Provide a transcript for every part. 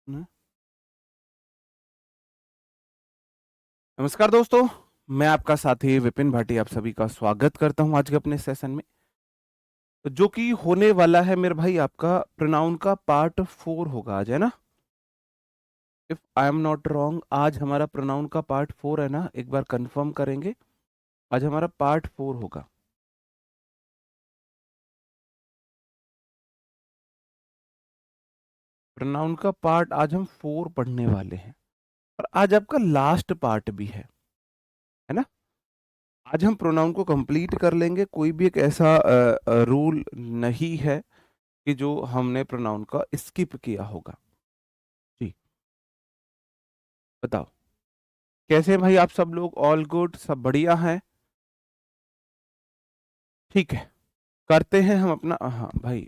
न- नमस्कार दोस्तों, मैं आपका साथी विपिन भाटी आप सभी का स्वागत करता हूं आज के अपने सेशन में, जो कि होने वाला है मेरे भाई आपका प्रोनाउन का पार्ट 4 होगा आज, है ना। If I am not wrong, आज हमारा प्रोनाउन का पार्ट 4 है ना, एक बार कंफर्म करेंगे। आज हमारा पार्ट 4 होगा। प्रोनाउन का पार्ट आज हम 4 पढ़ने वाले हैं और आज आपका लास्ट पार्ट भी है ना। आज हम प्रोनाउन को कंप्लीट कर लेंगे। कोई भी एक ऐसा रूल नहीं है कि जो हमने प्रोनाउन का स्किप किया होगा। जी, बताओ कैसे हैं भाई आप सब लोग? ऑल गुड, सब बढ़िया हैं? ठीक है, करते हैं हम अपना। हाँ भाई,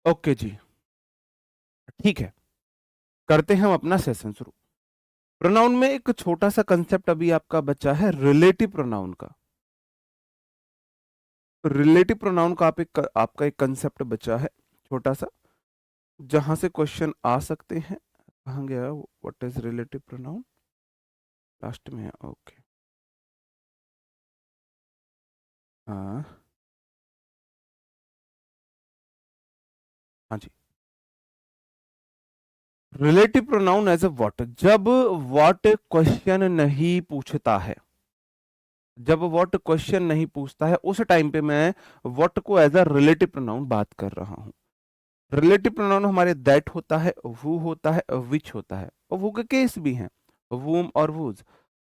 ओके जी, ठीक है, करते हैं हम अपना सेशन शुरू। प्रोनाउन में एक छोटा सा कंसेप्ट अभी आपका बचा है, रिलेटिव प्रोनाउन का। रिलेटिव प्रोनाउन का आपका एक कंसेप्ट बचा है छोटा सा, जहां से क्वेश्चन आ सकते हैं। कहाँ गया? What is relative pronoun? Last में है, ओके। हाँ, हाँ जी। Relative pronoun as a what, जब व्हाट क्वेश्चन नहीं पूछता है, जब व्हाट क्वेश्चन नहीं पूछता है उस टाइम पे मैं व्हाट को एज अ रिलेटिव प्रोनाउन बात कर रहा हूं। रिलेटिव प्रोनाउन हमारे दैट होता है, who होता है, विच होता है, और वो के केस भी हैं, whom और whose।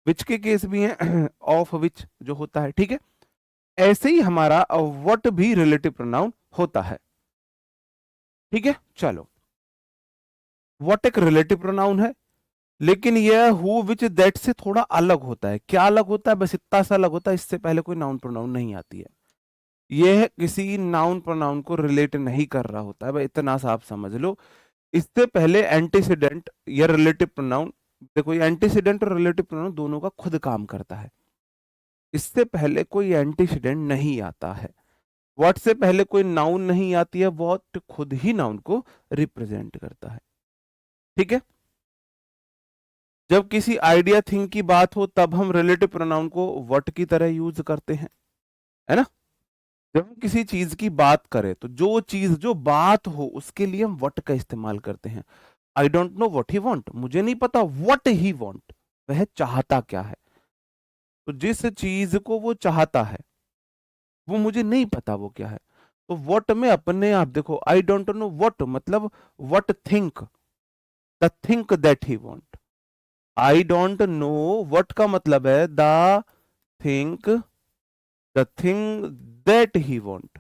विच के केस भी हैं, ऑफ विच जो होता है, ठीक है। ऐसे ही हमारा व्हाट भी रिलेटिव प्रोनाउन होता है, ठीक है। चलो, व्हाट एक रिलेटिव प्रोनाउन है, लेकिन यह हु विच दैट से थोड़ा अलग होता है। क्या अलग होता है? बस इतना सा अलग होता है, इससे पहले कोई नाउन प्रोनाउन नहीं आती है। यह किसी नाउन प्रोनाउन को रिलेट नहीं कर रहा होता है, भाई इतना सा आप समझ लो। इससे पहले एंटीसीडेंट या रिलेटिव प्रोनाउन, देखो ये एंटीसीडेंट और रिलेटिव प्रोनाउन दोनों का खुद काम करता है। इससे पहले कोई एंटीसीडेंट नहीं आता है। व्हाट से पहले कोई नाउन नहीं आती है, व्हाट खुद ही नाउन को रिप्रेजेंट करता है, ठीक है। जब किसी आइडिया थिंग की बात हो तब हम रिलेटिव प्रोनाउन को व्हाट की तरह यूज करते हैं, है ना। जब हम किसी चीज की बात करें तो जो चीज जो बात हो उसके लिए हम व्हाट का इस्तेमाल करते हैं। I don't know what he want, मुझे नहीं पता व्हाट ही वांट, वह चाहता क्या है। तो जिस चीज को वो चाहता है वो मुझे नहीं पता वो क्या है। तो व्हाट में अपने आप देखो, आई डोंट नो व्हाट मतलब what think, the think that he want. I don't know what का मतलब है the think, the thing that he want.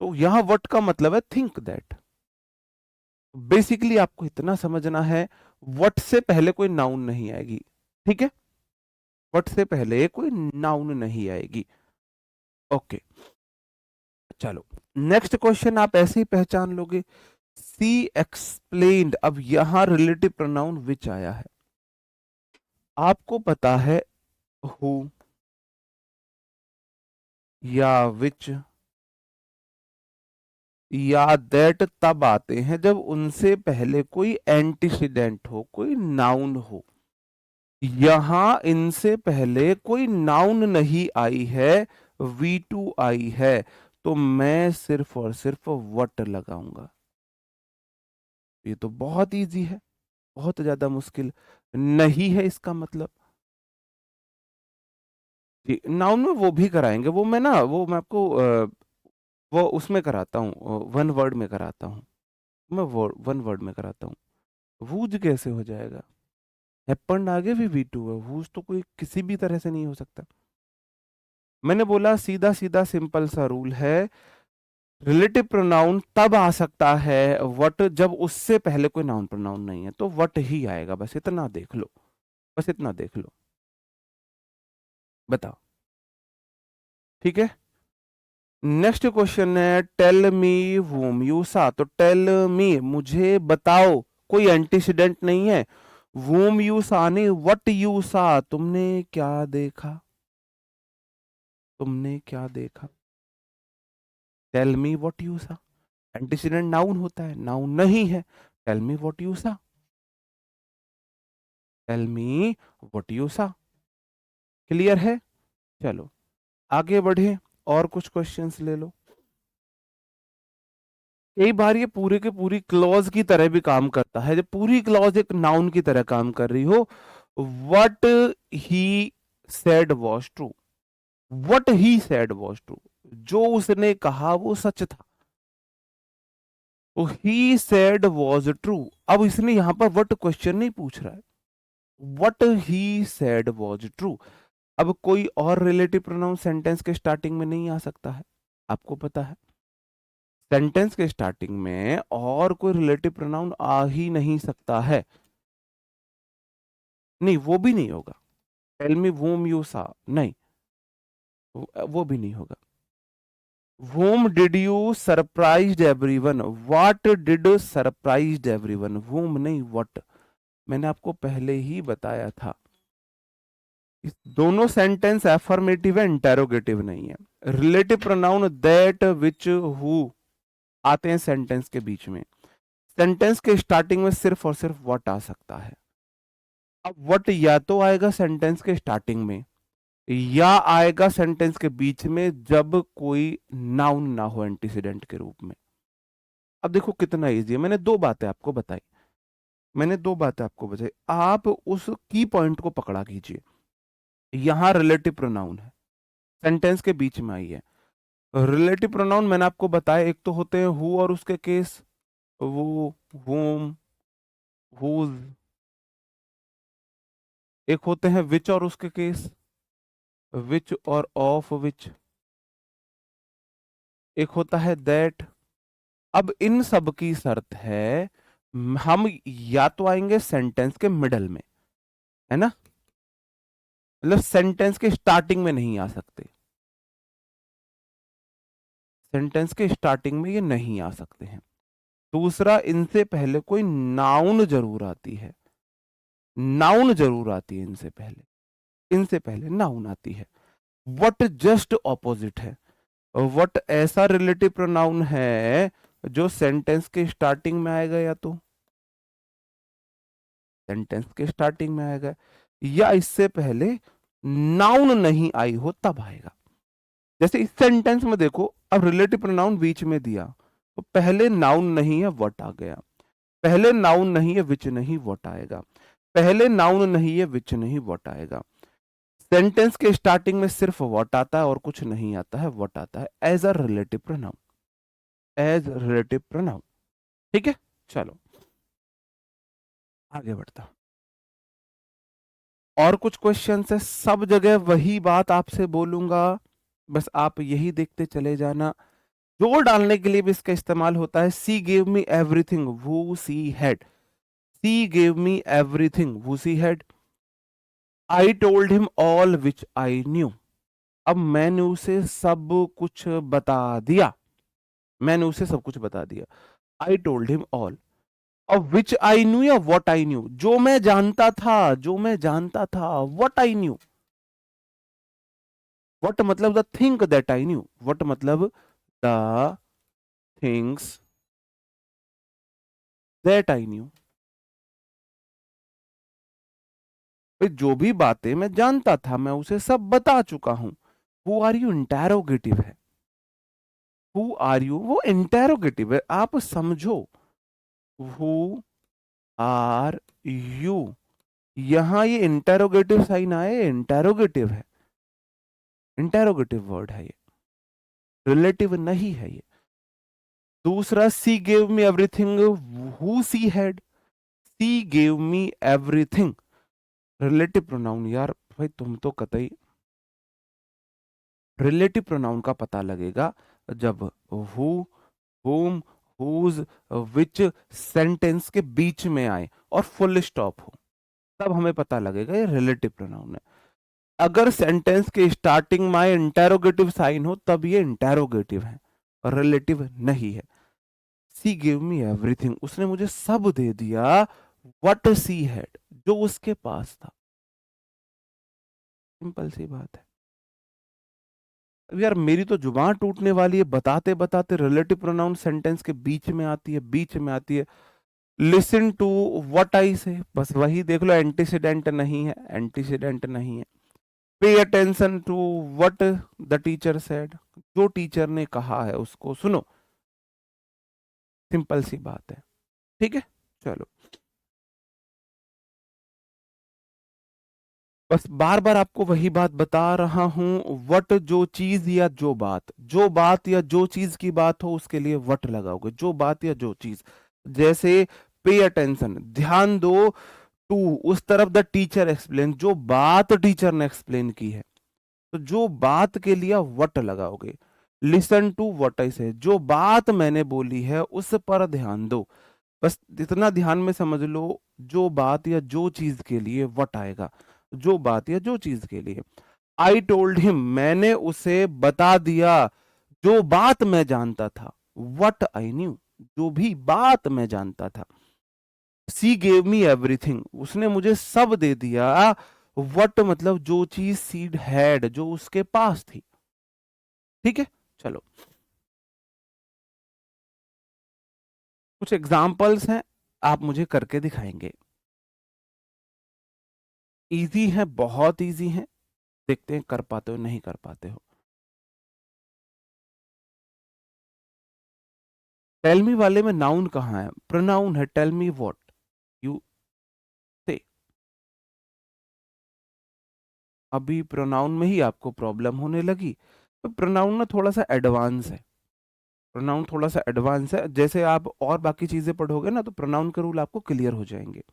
तो यहां व्हाट का मतलब है थिंक दैट। बेसिकली आपको इतना समझना है, व्हाट से पहले कोई नाउन नहीं आएगी, ठीक है। व्हाट से पहले कोई नाउन नहीं आएगी, ओके। चलो, नेक्स्ट क्वेश्चन आप ऐसे ही पहचान लोगे। सी एक्सप्लेन्ड, अब यहां रिलेटिव प्रोनाउन विच आया है। आपको पता है हु या विच या दैट तब आते हैं जब उनसे पहले कोई एंटीसीडेंट हो, कोई नाउन हो। यहां इनसे पहले कोई नाउन नहीं आई है, V2 आई है, तो मैं सिर्फ और सिर्फ वट लगाऊंगा। ये तो बहुत इजी है, बहुत ज्यादा मुश्किल नहीं है इसका मतलब। जी, नाउन में वो भी कराएंगे, वो मैं ना वो मैं आपको वो उसमें कराता हूँ, वन वर्ड में कराता हूँ। मैं वन वर्ड में कराता हूँ। वूज कैसे हो जाएगा? हैपन्ड आगे भी V2 है, वूज तो कोई किसी भी तरह से नहीं हो सकता। मैंने बोला सीधा सीधा सिंपल सा रूल है, रिलेटिव प्रोनाउन तब आ सकता है व्हाट जब उससे पहले कोई नाउन प्रोनाउन नहीं है, तो व्हाट ही आएगा। बस इतना देख लो, बस इतना देख लो, बताओ, ठीक है। नेक्स्ट क्वेश्चन है टेल मी वूम यूसा, तो टेल मी मुझे बताओ, कोई एंटीसीडेंट नहीं है, whom you saw नहीं, what you saw, तुमने क्या देखा, तुमने क्या देखा। टेल मी व्हाट यू सा, एंटीसीडेंट नाउन होता है, नाउन नहीं है। टेल मी व्हाट यू सा, टेल मी व्हाट यू सा। क्लियर है? चलो आगे बढ़े, और कुछ क्वेश्चंस ले लो। कई बार ये पूरे के पूरी क्लॉज की तरह भी काम करता है, जब पूरी क्लॉज एक नाउन की तरह काम कर रही हो। What he said was true, what he said was true, जो उसने कहा वो सच था। तो ही सेड वॉज ट्रू, अब इसने यहां पर व्हाट क्वेश्चन नहीं पूछ रहा है, what he said was true. अब कोई और रिलेटिव प्रोनाउन सेंटेंस के स्टार्टिंग में नहीं आ सकता है, आपको पता है। सेंटेंस के स्टार्टिंग में और कोई रिलेटिव प्रोनाउन आ ही नहीं सकता है, नहीं वो भी नहीं होगा। टेल मी वूम यू सा, नहीं वो भी नहीं होगा। whom did you surprised everyone, what did surprised everyone, whom नहीं what। मैंने आपको पहले ही बताया था, इस दोनों सेंटेंस एफर्मेटिव है, इंटेरोगेटिव नहीं है। Relative pronoun that which who आते हैं सेंटेंस के बीच में, सेंटेंस के स्टार्टिंग में सिर्फ और सिर्फ व्हाट आ सकता है। अब व्हाट या तो आएगा सेंटेंस के स्टार्टिंग में, या आएगा सेंटेंस के बीच में जब कोई नाउन ना हो एंटीसीडेंट के रूप में। अब देखो कितना इजी है, मैंने दो बातें आपको बताई, मैंने दो बातें आपको बताई, आप उस की पॉइंट को पकड़ा कीजिए। यहां रिलेटिव प्रोनाउन है, सेंटेंस के बीच में आई है। रिलेटिव प्रोनाउन मैंने आपको बताया, एक तो होते हैं हु और उसके केस, वो, whom, whose। एक होते हैं विच और उसके केस, विच और ऑफ विच। एक होता है दैट। अब इन सब की शर्त है हम या तो आएंगे सेंटेंस के मिडल में, है ना, मतलब सेंटेंस के स्टार्टिंग में नहीं आ सकते, सेंटेंस के स्टार्टिंग में ये नहीं आ सकते हैं। दूसरा, इनसे पहले कोई नाउन जरूर आती है, नाउन जरूर आती है इनसे पहले, इनसे पहले नाउन आती है। व्हाट जस्ट ऑपोजिट है, व्हाट ऐसा रिलेटिव प्रोनाउन है जो सेंटेंस के स्टार्टिंग में आएगा, या तो सेंटेंस के स्टार्टिंग में आएगा, या इससे पहले नाउन नहीं आई हो तब आएगा। जैसे इस सेंटेंस में देखो, अब रिलेटिव प्रोनाउन बीच में दिया, तो पहले नाउन नहीं है व्हाट आ गया, पहले नाउन नहीं है विच नहीं व्हाट आएगा, पहले नाउन नहीं है विच नहीं व्हाट आएगा। सेंटेंस के स्टार्टिंग में सिर्फ व्हाट आता है और कुछ नहीं आता है, व्हाट आता है as a relative pronoun, as relative pronoun. ठीक है, चलो आगे बढ़ता। और कुछ क्वेश्चंस है, सब जगह वही बात आपसे बोलूंगा, बस आप यही देखते चले जाना। जोर डालने के लिए भी इसका इस्तेमाल होता है। She gave me everything who she had, she gave me everything who she had. I told him all which I knew, अब मैंने उसे सब कुछ बता दिया, मैंने उसे सब कुछ बता दिया। I told him all. अब विच आई न्यू या व्हाट आई न्यू, जो मैं जानता था, जो मैं जानता था, व्हाट आई न्यू। व्हाट मतलब the thing that I knew, what मतलब the things that I knew. जो भी बातें मैं जानता था मैं उसे सब बता चुका हूं। हु आर यू इंटेरोगेटिव है, हु आर यू वो इंटेरोगेटिव है, आप समझो। हु आर यू, यहां ये इंटेरोगेटिव साइन आए, इंटेरोगेटिव है, इंटेरोगेटिव वर्ड है ये, रिलेटिव नहीं है ये। दूसरा, सी gave me everything who C had, she gave me everything, relative pronoun. यार भाई तुम तो कतई, रिलेटिव प्रोनाउन का पता लगेगा जब who, whom, whose, which sentence के बीच में आए और फुल स्टॉप हो, तब हमें पता लगेगा ये रिलेटिव प्रोनाउन है। अगर सेंटेंस के स्टार्टिंग में इंटेरोगेटिव साइन हो तब ये इंटेरोगेटिव है, रिलेटिव नहीं है। सी गिव मी एवरीथिंग, उसने मुझे सब दे दिया। व्हाट सी हैड, जो उसके पास था। सिंपल सी बात है। अब यार मेरी तो जुबान टूटने वाली है, बताते बताते रिलेटिव प्रोनाउन सेंटेंस के बीच में आती है, बीच में आती है। लिसन टू व्हाट आई से, बस वही देख लो, एंटीसीडेंट नहीं है, एंटीसीडेंट नहीं है। Pay attention to what the teacher said, जो टीचर ने कहा है उसको सुनो। सिंपल सी बात है। ठीक है, चलो। बस बार बार आपको वही बात बता रहा हूं, वट जो चीज या जो बात, जो बात या जो चीज की बात हो उसके लिए वट लगाओगे, जो बात या जो चीज। जैसे पे अटेंशन, ध्यान दो, टू उस तरफ द टीचर एक्सप्लेन, जो बात टीचर ने एक्सप्लेन की है, तो जो बात के लिए वट लगाओगे। लिसन टू व्हाट आई से, जो बात मैंने बोली है उस पर ध्यान दो। बस इतना ध्यान में समझ लो, जो बात या जो चीज के लिए वट आएगा, जो बात या जो चीज के लिए। आई टोल्ड हिम, मैंने उसे बता दिया, जो बात मैं जानता था। वट आई न्यू, जो भी बात मैं जानता था। सी गेव मी एवरीथिंग, उसने मुझे सब दे दिया। वट मतलब जो चीज सीड हैड, जो उसके पास थी। ठीक है, चलो। कुछ एग्जाम्पल्स हैं, आप मुझे करके दिखाएंगे। इजी है, बहुत इजी है। देखते हैं कर पाते हो नहीं कर पाते हो। टेल मी वाले में नाउन कहाँ है? प्रोनाउन है, टेल मी व्हाट यू से। अभी प्रोनाउन में ही आपको प्रॉब्लम होने लगी। तो प्रोनाउन ना थोड़ा सा एडवांस है, प्रोनाउन थोड़ा सा एडवांस है। जैसे आप और बाकी चीजें पढ़ोगे ना, तो प्रोनाउन के रूल आपको क्लियर हो जाएंगे।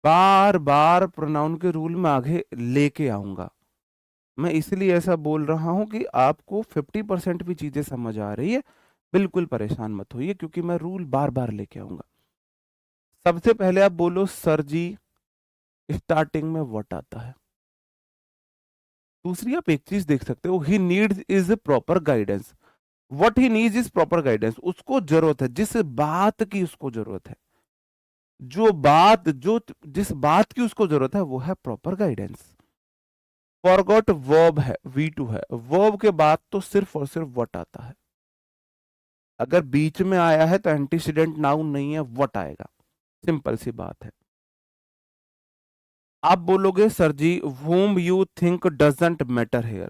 बार बार प्रोनाउन के रूल में आगे लेके आऊंगा। मैं इसलिए ऐसा बोल रहा हूं कि आपको 50% भी चीजें समझ आ रही है। बिल्कुल परेशान मत होइए, क्योंकि मैं रूल बार बार लेके आऊंगा। सबसे पहले आप बोलो सर जी, स्टार्टिंग में व्हाट आता है। दूसरी आप एक चीज देख सकते हो, he needs is proper guidance. What he needs is proper guidance, उसको जरूरत है, जिस बात की उसको जरूरत है, जो बात जो जिस बात की उसको जरूरत है वो है प्रॉपर गाइडेंस। फॉरगॉट वर्ब है, V2 है, वर्ब के बाद तो सिर्फ और सिर्फ व्हाट आता है। अगर बीच में आया है तो एंटीसीडेंट नाउन नहीं है, व्हाट आएगा। सिंपल सी बात है। आप बोलोगे sir ji, whom you think doesn't matter here,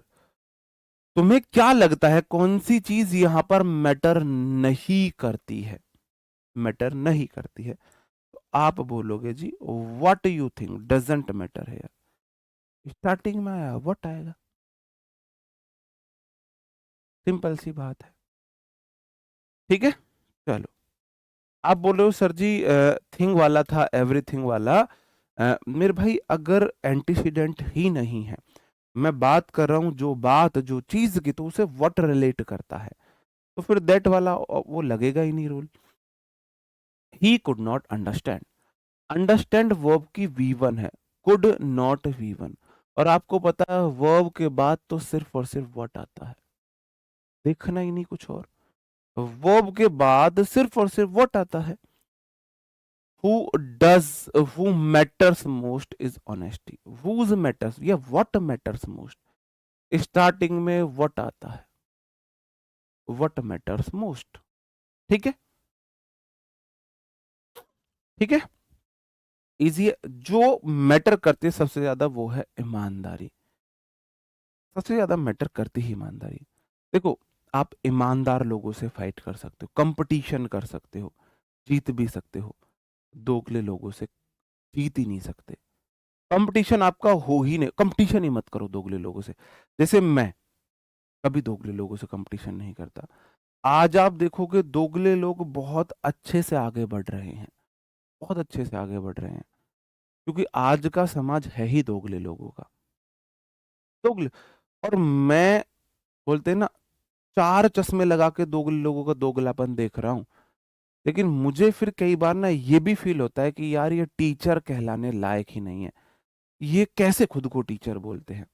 तुम्हें क्या लगता है कौन सी चीज यहां पर मैटर नहीं करती है? मैटर नहीं करती है, तो आप बोलोगे जी what you think doesn't matter है। स्टार्टिंग में आया व्हाट आएगा। सिंपल सी बात है। ठीक है, चलो। आप बोल रहे हो सर जी, थिंग वाला था एवरीथिंग वाला। मेरे भाई अगर एंटीसीडेंट ही नहीं है, मैं बात कर रहा हूं जो बात जो चीज की, तो उसे व्हाट रिलेट करता है, तो फिर दैट वाला वो लगेगा ही नहीं rule. He could not understand, understand verb की V1 है, कुड नॉट V1। और आपको पता है वर्ब के बाद तो सिर्फ और सिर्फ व्हाट आता है, देखना ही नहीं कुछ और। वर्ब के बाद सिर्फ और सिर्फ व्हाट आता है। Who does, who matters most is honesty, whose matters या व्हाट मैटर्स मोस्ट, स्टार्टिंग में व्हाट आता है, व्हाट मैटर्स मोस्ट। ठीक है, ठीक है, इजी है। जो मैटर करती है सबसे ज्यादा वो है ईमानदारी, सबसे ज्यादा मैटर करती ही ईमानदारी। देखो, आप ईमानदार लोगों से फाइट कर सकते हो, कंपटीशन कर सकते हो, जीत भी सकते हो। दोगले लोगों से जीत ही नहीं सकते। कंपटीशन आपका हो ही नहीं, कंपटीशन ही मत करो दोगले लोगों से। जैसे मैं कभी दोगले लोगों से कंपटीशन नहीं करता। आज आप देखोगे दोगले लोग बहुत अच्छे से आगे बढ़ रहे हैं, बहुत अच्छे से आगे बढ़ रहे हैं, क्योंकि आज का समाज है ही दोगले लोगों का। दोगले, और मैं, बोलते हैं ना, चार चश्मे लगा के दोगले लोगों का दोगलापन देख रहा हूं। लेकिन मुझे फिर कई बार ना ये भी फील होता है कि यार ये टीचर कहलाने लायक ही नहीं है, ये कैसे खुद को टीचर बोलते हैं।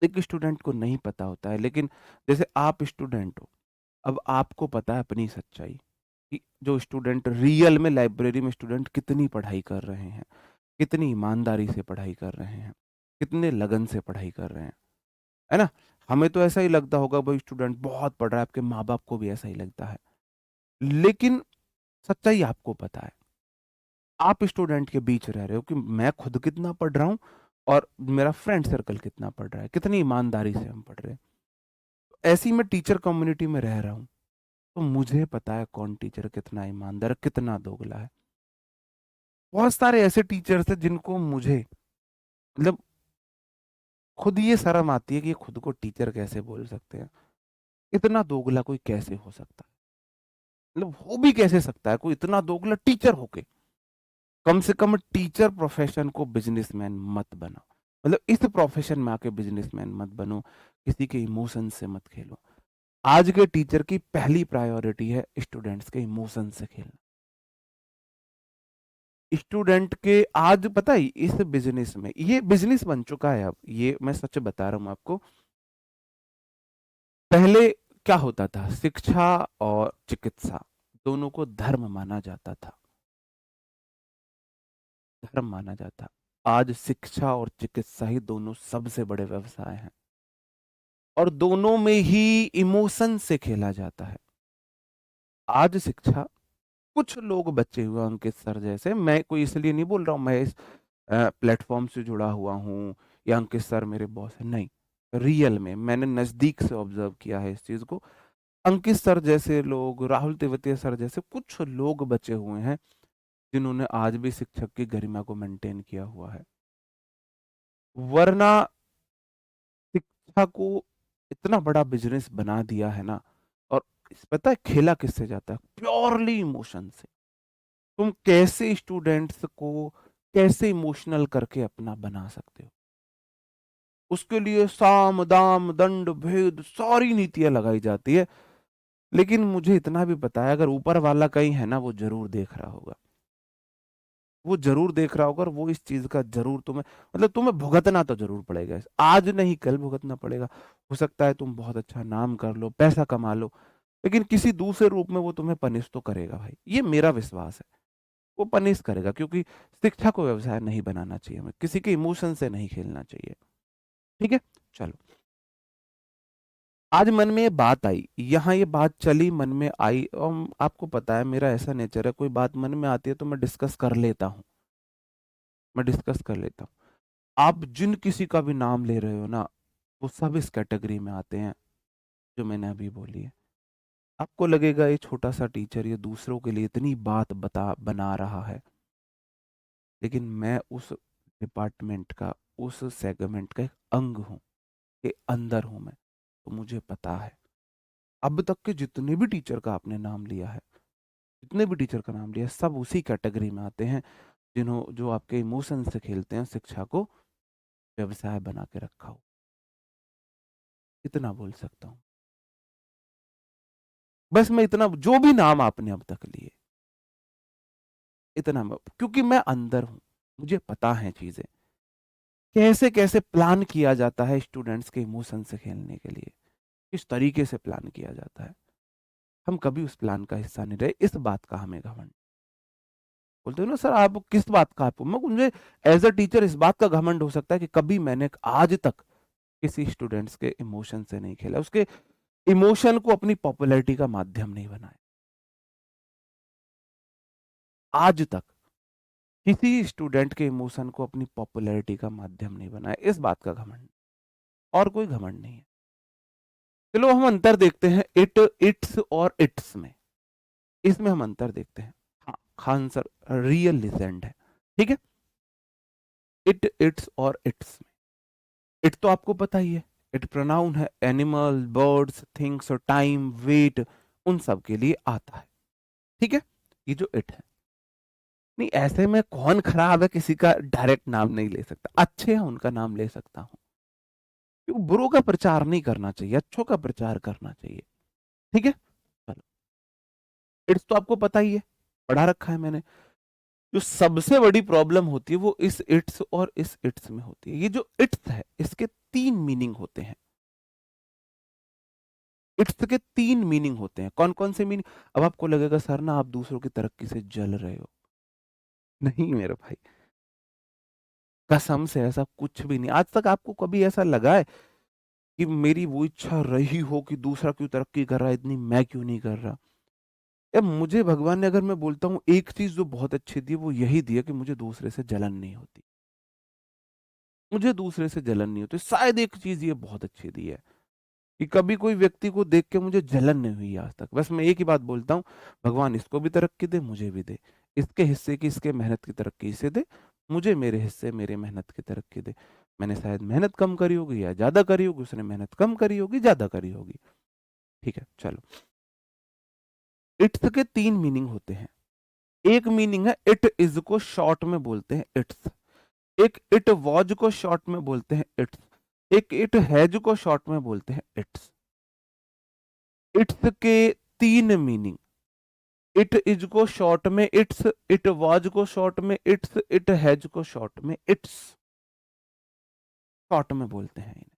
एक स्टूडेंट को नहीं पता होता है, लेकिन जैसे आप स्टूडेंट हो, अब आपको पता है अपनी सच्चाई, कि जो स्टूडेंट रियल में लाइब्रेरी में स्टूडेंट कितनी पढ़ाई कर रहे हैं, कितनी ईमानदारी से पढ़ाई कर रहे हैं, कितने लगन से पढ़ाई कर रहे हैं, है ना? हमें तो ऐसा ही लगता होगा भाई स्टूडेंट बहुत पढ़ रहा है, आपके माँ-बाप को भी ऐसा ही लगता है। लेकिन सच्चाई आपको पता है। आप स्टूडेंट के बीच रह रहे हो कि मैं खुद कितना पढ़ रहा हूँ और मेरा फ्रेंड सर्कल कितना पढ़ रहा है, कितनी ईमानदारी से हम पढ़ रहे हैं। ऐसी मैं टीचर कम्युनिटी में रह रहा हूँ, तो मुझे पता है कौन टीचर कितना ईमानदार, कितना दोगला है। बहुत सारे ऐसे टीचर्स हैं जिनको मुझे मतलब खुद ये शर्म आती है कि ये खुद को टीचर कैसे बोल सकते हैं। इतना दोगला कोई कैसे हो सकता है? मतलब हो भी कैसे सकता है कोई इतना दोगला टीचर होके? कम से कम टीचर प्रोफेशन को बिजनेसमैन मत बनाओ। मतलब इस प्रोफेशन में आके बिजनेसमैन मत बनो, किसी के इमोशन से मत खेलो। आज के टीचर की पहली प्रायोरिटी है स्टूडेंट्स के इमोशन से खेलना। स्टूडेंट के आज पता है इस बिजनेस में ये बिजनेस बन चुका है, अब ये मैं सच बता रहा हूं आपको। पहले क्या होता था, शिक्षा और चिकित्सा दोनों को धर्म माना जाता था, धर्म माना जाता। आज शिक्षा और चिकित्सा ही दोनों सबसे बड़े व्यवसाय हैं और दोनों में ही इमोशन से खेला जाता है। आज शिक्षा, कुछ लोग बचे हुए हैं अंकित सर जैसे, मैं कोई इसलिए नहीं बोल रहा हूं मैं इस प्लेटफॉर्म से जुड़ा हुआ हूं या अंकित सर मेरे बॉस है, नहीं, रियल में मैंने नजदीक से ऑब्जर्व किया है इस चीज को। अंकित सर जैसे लोग, राहुल तेवतिया सर जैसे कुछ लोग बचे हुए हैं जिन्होंने आज भी शिक्षक की गरिमा को मेंटेन किया हुआ है। वरना शिक्षा को इतना बड़ा बिजनेस बना दिया है ना। और पता है खेला किससे जाता है? प्योरली इमोशन से। तुम कैसे स्टूडेंट्स को कैसे इमोशनल करके अपना बना सकते हो, उसके लिए साम दाम दंड भेद सारी नीतियां लगाई जाती है। लेकिन मुझे इतना भी पता है अगर ऊपर वाला कहीं है ना, वो जरूर देख रहा होगा, वो जरूर देख रहा होगा और वो इस चीज का जरूर तुम्हें मतलब तुम्हें भुगतना तो जरूर पड़ेगा, आज नहीं कल भुगतना पड़ेगा। हो सकता है तुम बहुत अच्छा नाम कर लो, पैसा कमा लो, लेकिन किसी दूसरे रूप में वो तुम्हें पनिश तो करेगा भाई, ये मेरा विश्वास है। वो पनिश करेगा क्योंकि शिक्षा को व्यवसाय नहीं बनाना चाहिए, हमें किसी के इमोशन से नहीं खेलना चाहिए। ठीक है, चलो। आज मन में ये बात आई, यहाँ ये बात चली, मन में आई, और आपको पता है मेरा ऐसा नेचर है, कोई बात मन में आती है तो मैं डिस्कस कर लेता हूँ, मैं डिस्कस कर लेता हूँ। आप जिन किसी का भी नाम ले रहे हो ना, वो सब इस कैटेगरी में आते हैं जो मैंने अभी बोली है। आपको लगेगा ये छोटा सा टीचर ये दूसरों के लिए इतनी बात बना रहा है, लेकिन मैं उस डिपार्टमेंट का, उस सेगमेंट का एक अंग हूँ, के अंदर हूँ मैं, तो मुझे पता है। अब तक के जितने भी टीचर का आपने नाम लिया है, जितने भी टीचर का नाम लिया है, सब उसी कैटेगरी में आते हैं जो आपके इमोशन से खेलते हैं, शिक्षा को व्यवसाय बना के रखा हो। इतना बोल सकता हूँ। बस मैं इतना, जो भी नाम आपने अब तक लिए, इतना क्योंकि मैं अंदर हूं, मुझे पता है चीजें कैसे कैसे प्लान किया जाता है स्टूडेंट्स के इमोशन से खेलने के लिए, किस तरीके से प्लान किया जाता है। हम कभी उस प्लान का हिस्सा नहीं रहे, इस बात का हमें घमंड। बोलते हो ना सर आप किस बात का, आपको मुझे एज अ टीचर इस बात का घमंड हो सकता है कि कभी मैंने आज तक किसी स्टूडेंट्स के इमोशन से नहीं खेला, उसके इमोशन को अपनी पॉपुलैरिटी का माध्यम नहीं बनाया आज तक। किसी स्टूडेंट के इमोशन को अपनी पॉपुलैरिटी का माध्यम नहीं बनाया, इस बात का घमंड, और कोई घमंड नहीं है। चलो हम अंतर देखते हैं इट्स और इट्स में, इसमें हम अंतर देखते हैं। हाँ, खान सर रियल लिजेंड है, ठीक है। इट्स और इट्स में, इट तो आपको पता ही है, इट प्रोनाउन है, एनिमल बर्ड्स थिंग्स और टाइम वेट उन सब के लिए आता है, ठीक है। ये जो इट है, नहीं ऐसे में कौन खराब है किसी का डायरेक्ट नाम नहीं ले सकता, अच्छे हैं उनका नाम ले सकता हूं, क्योंकि बुरों का प्रचार नहीं करना चाहिए, अच्छों का प्रचार करना चाहिए, ठीक है। चलो, इट्स तो आपको पता ही है, पढ़ा रखा है मैंने। जो सबसे बड़ी प्रॉब्लम होती है वो इस इट्स और इस इट्स में होती है। ये जो इट्स है इसके तीन मीनिंग होते हैं, इट्स के तीन मीनिंग होते हैं। कौन कौन से मीनिंग? अब आपको लगेगा सर ना आप दूसरों की तरक्की से जल रहे हो, नहीं मेरे भाई। कसम से ऐसा कुछ भी नहीं। आज तक आपको कभी ऐसा लगा है कि मेरी वो इच्छा रही हो कि दूसरा क्यों तरक्की कर रहा है इतनी, मैं क्यों नहीं कर रहा? यार मुझे भगवान ने, अगर मैं बोलता हूँ एक चीज जो बहुत अच्छी दी है, वो यही दी है कि मुझे दूसरे से जलन नहीं होती। मुझे दूसरे से जलन नहीं होती। शायद एक चीज ये बहुत अच्छी दी है कि कभी कोई व्यक्ति को देख के मुझे जलन नहीं हुई आज तक। बस मैं एक ही बात बोलता हूँ, भगवान इसको भी तरक्की दे, मुझे भी दे। इसके हिस्से की इसके मेहनत की तरक्की इसे दे, मुझे मेरे हिस्से मेरे मेहनत की तरक्की दे। मैंने शायद मेहनत कम करी होगी या ज्यादा करी होगी, उसने मेहनत कम करी होगी ज्यादा करी होगी। ठीक है, चलो। इट्स के तीन मीनिंग होते हैं। एक मीनिंग है इट इज को शॉर्ट में बोलते हैं इट्स। एक इट वॉज को शॉर्ट में बोलते हैं इट्स। एक इट हैज को शॉर्ट में बोलते हैं इट्स। इट्स के तीन मीनिंग। इट इज को शॉर्ट में इट्स, इट वाज को शॉर्ट में इट्स, इट हैज को शॉर्ट में इट्स। शॉर्ट में बोलते हैं इन्हें।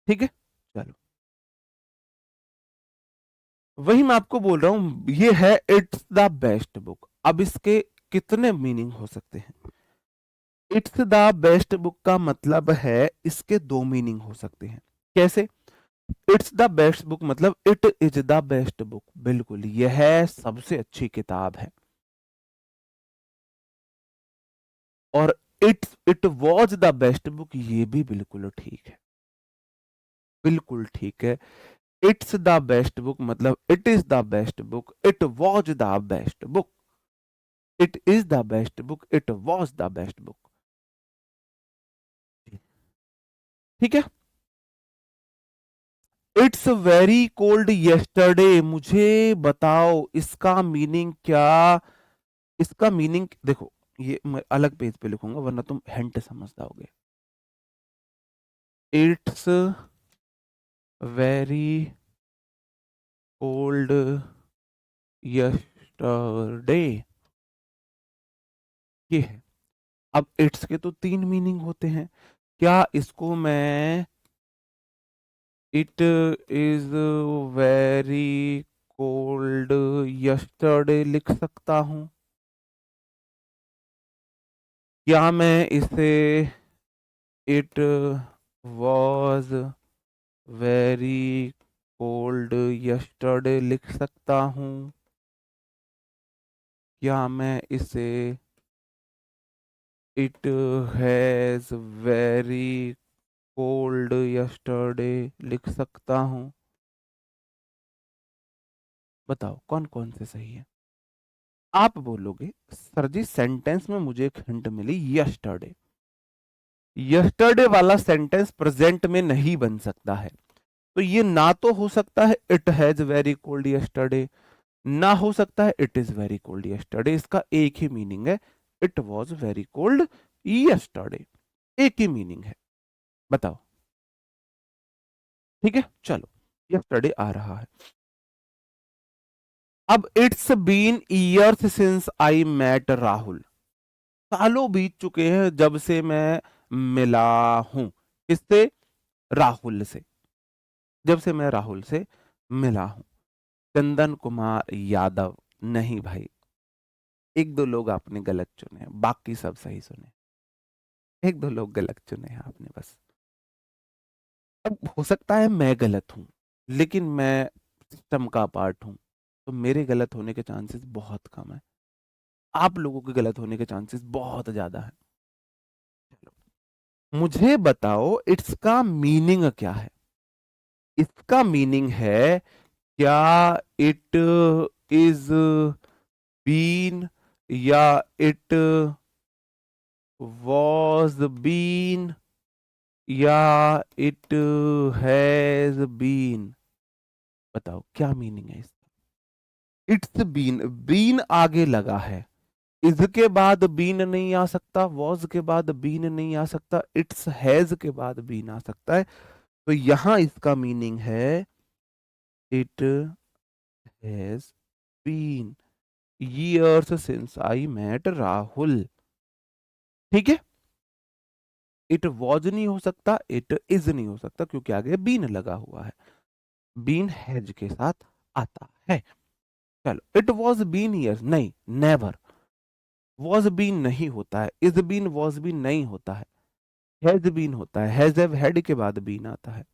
ठीक है, चलो। वही मैं आपको बोल रहा हूं, ये है इट्स द बेस्ट बुक। अब इसके कितने मीनिंग हो सकते हैं? इट्स द बेस्ट बुक का मतलब है इसके दो मीनिंग हो सकते हैं। कैसे? इट्स द बेस्ट बुक मतलब it is the best book, बिल्कुल यह सबसे अच्छी किताब है। और it was the best book, ये भी बिल्कुल ठीक है, बिल्कुल ठीक है। इट्स द बेस्ट बुक मतलब it is the best book, it was the best book, it is the best book, it was the best book. ठीक है। इट्स वेरी कोल्ड यस्टरडे, मुझे बताओ इसका मीनिंग क्या? इसका मीनिंग देखो, ये मैं अलग पेज पे लिखूंगा वरना तुम हिंट समझ जाओगे। इट्स वेरी कोल्ड यस्टरडे, ये है। अब इट्स के तो तीन मीनिंग होते हैं। क्या इसको मैं it is very cold yesterday लिख सकता हूं? क्या मैं इसे it was very cold yesterday लिख सकता हूं? क्या मैं इसे it has very cold yesterday लिख सकता हूं? बताओ कौन कौन से सही है? आप बोलोगे सर जी सेंटेंस में मुझे एक हिंट मिली, यस्टरडे। यस्टरडे वाला सेंटेंस प्रेजेंट में नहीं बन सकता है, तो ये ना तो हो सकता है it has very cold yesterday, ना हो सकता है it is very cold yesterday. इसका एक ही मीनिंग है, it was very cold yesterday, एक ही मीनिंग है। बताओ। ठीक है, चलो। यस्टरडे आ रहा है। अब it's been years since I met Rahul, सालों बीत चुके हैं जब से मैं मिला हूं। किससे? राहुल से। जब से मैं राहुल से मिला हूं। चंदन कुमार यादव। नहीं भाई, एक दो लोग आपने गलत चुने, बाकी सब सही सुने। एक दो लोग गलत चुने हैं आपने बस। अब हो सकता है मैं गलत हूं, लेकिन मैं सिस्टम का पार्ट हूं, तो मेरे गलत होने के चांसेस बहुत कम है। आप लोगों के गलत होने के चांसेस बहुत ज्यादा है। मुझे बताओ इट्स का मीनिंग क्या है? इसका मीनिंग है, क्या इट इज बीन, या इट वॉज बीन, या इट हैज बीन? बताओ क्या मीनिंग है इसका? इट्स बीन, बीन आगे लगा है, इज के बाद बीन नहीं आ सकता, वॉज के बाद बीन नहीं आ सकता, इट्स हैज के बाद बीन आ सकता है। तो यहां इसका मीनिंग है it has been years since I met Rahul. ठीक है। इट वॉज नहीं हो सकता, इट इज नहीं हो सकता, क्योंकि आगे बीन लगा हुआ है। बीन हैज के साथ आता है। चलो, इट वॉज बीन ईयर्स, नहीं नेवर। वॉज बीन नहीं होता है, इज बीन वॉज बीन नहीं होता है, हैज बीन होता है, हैज हैव हैड के बाद बीन आता है,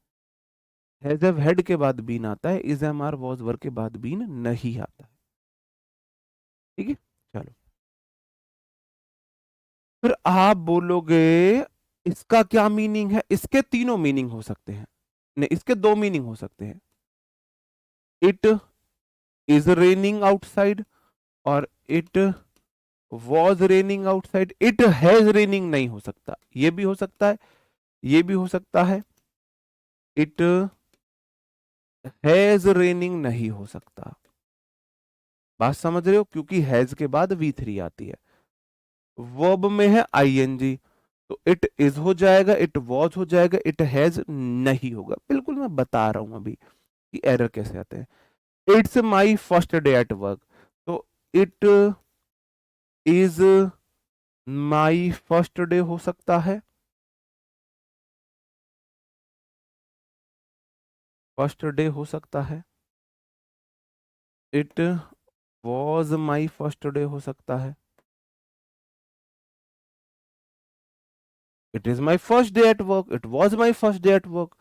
हैज हैव हैड के बाद बीन आता है, is am are was were के बाद बीन नहीं आता है। ठीक है, चलो फिर आप बोलोगे इसका क्या मीनिंग है, इसके तीनों मीनिंग हो सकते हैं, नहीं इसके दो मीनिंग हो सकते हैं, इट इज रेनिंग आउटसाइड और it was raining outside. It has raining नहीं हो सकता, ये भी हो सकता है, ये भी हो सकता है, इट हैज रेनिंग नहीं हो सकता। बात समझ रहे हो, क्योंकि हैज के बाद V3 आती है, वर्ब में है आईएनजी, तो इट इज हो जाएगा, इट वॉज हो जाएगा, इट हैज नहीं होगा। बिल्कुल मैं बता रहा हूं अभी कि एरर कैसे आते हैं। It's my first day at work, तो it is my first day हो सकता है, फर्स्ट डे हो सकता है, it was my first day हो सकता है, it is my first day at work, it was my first day at work.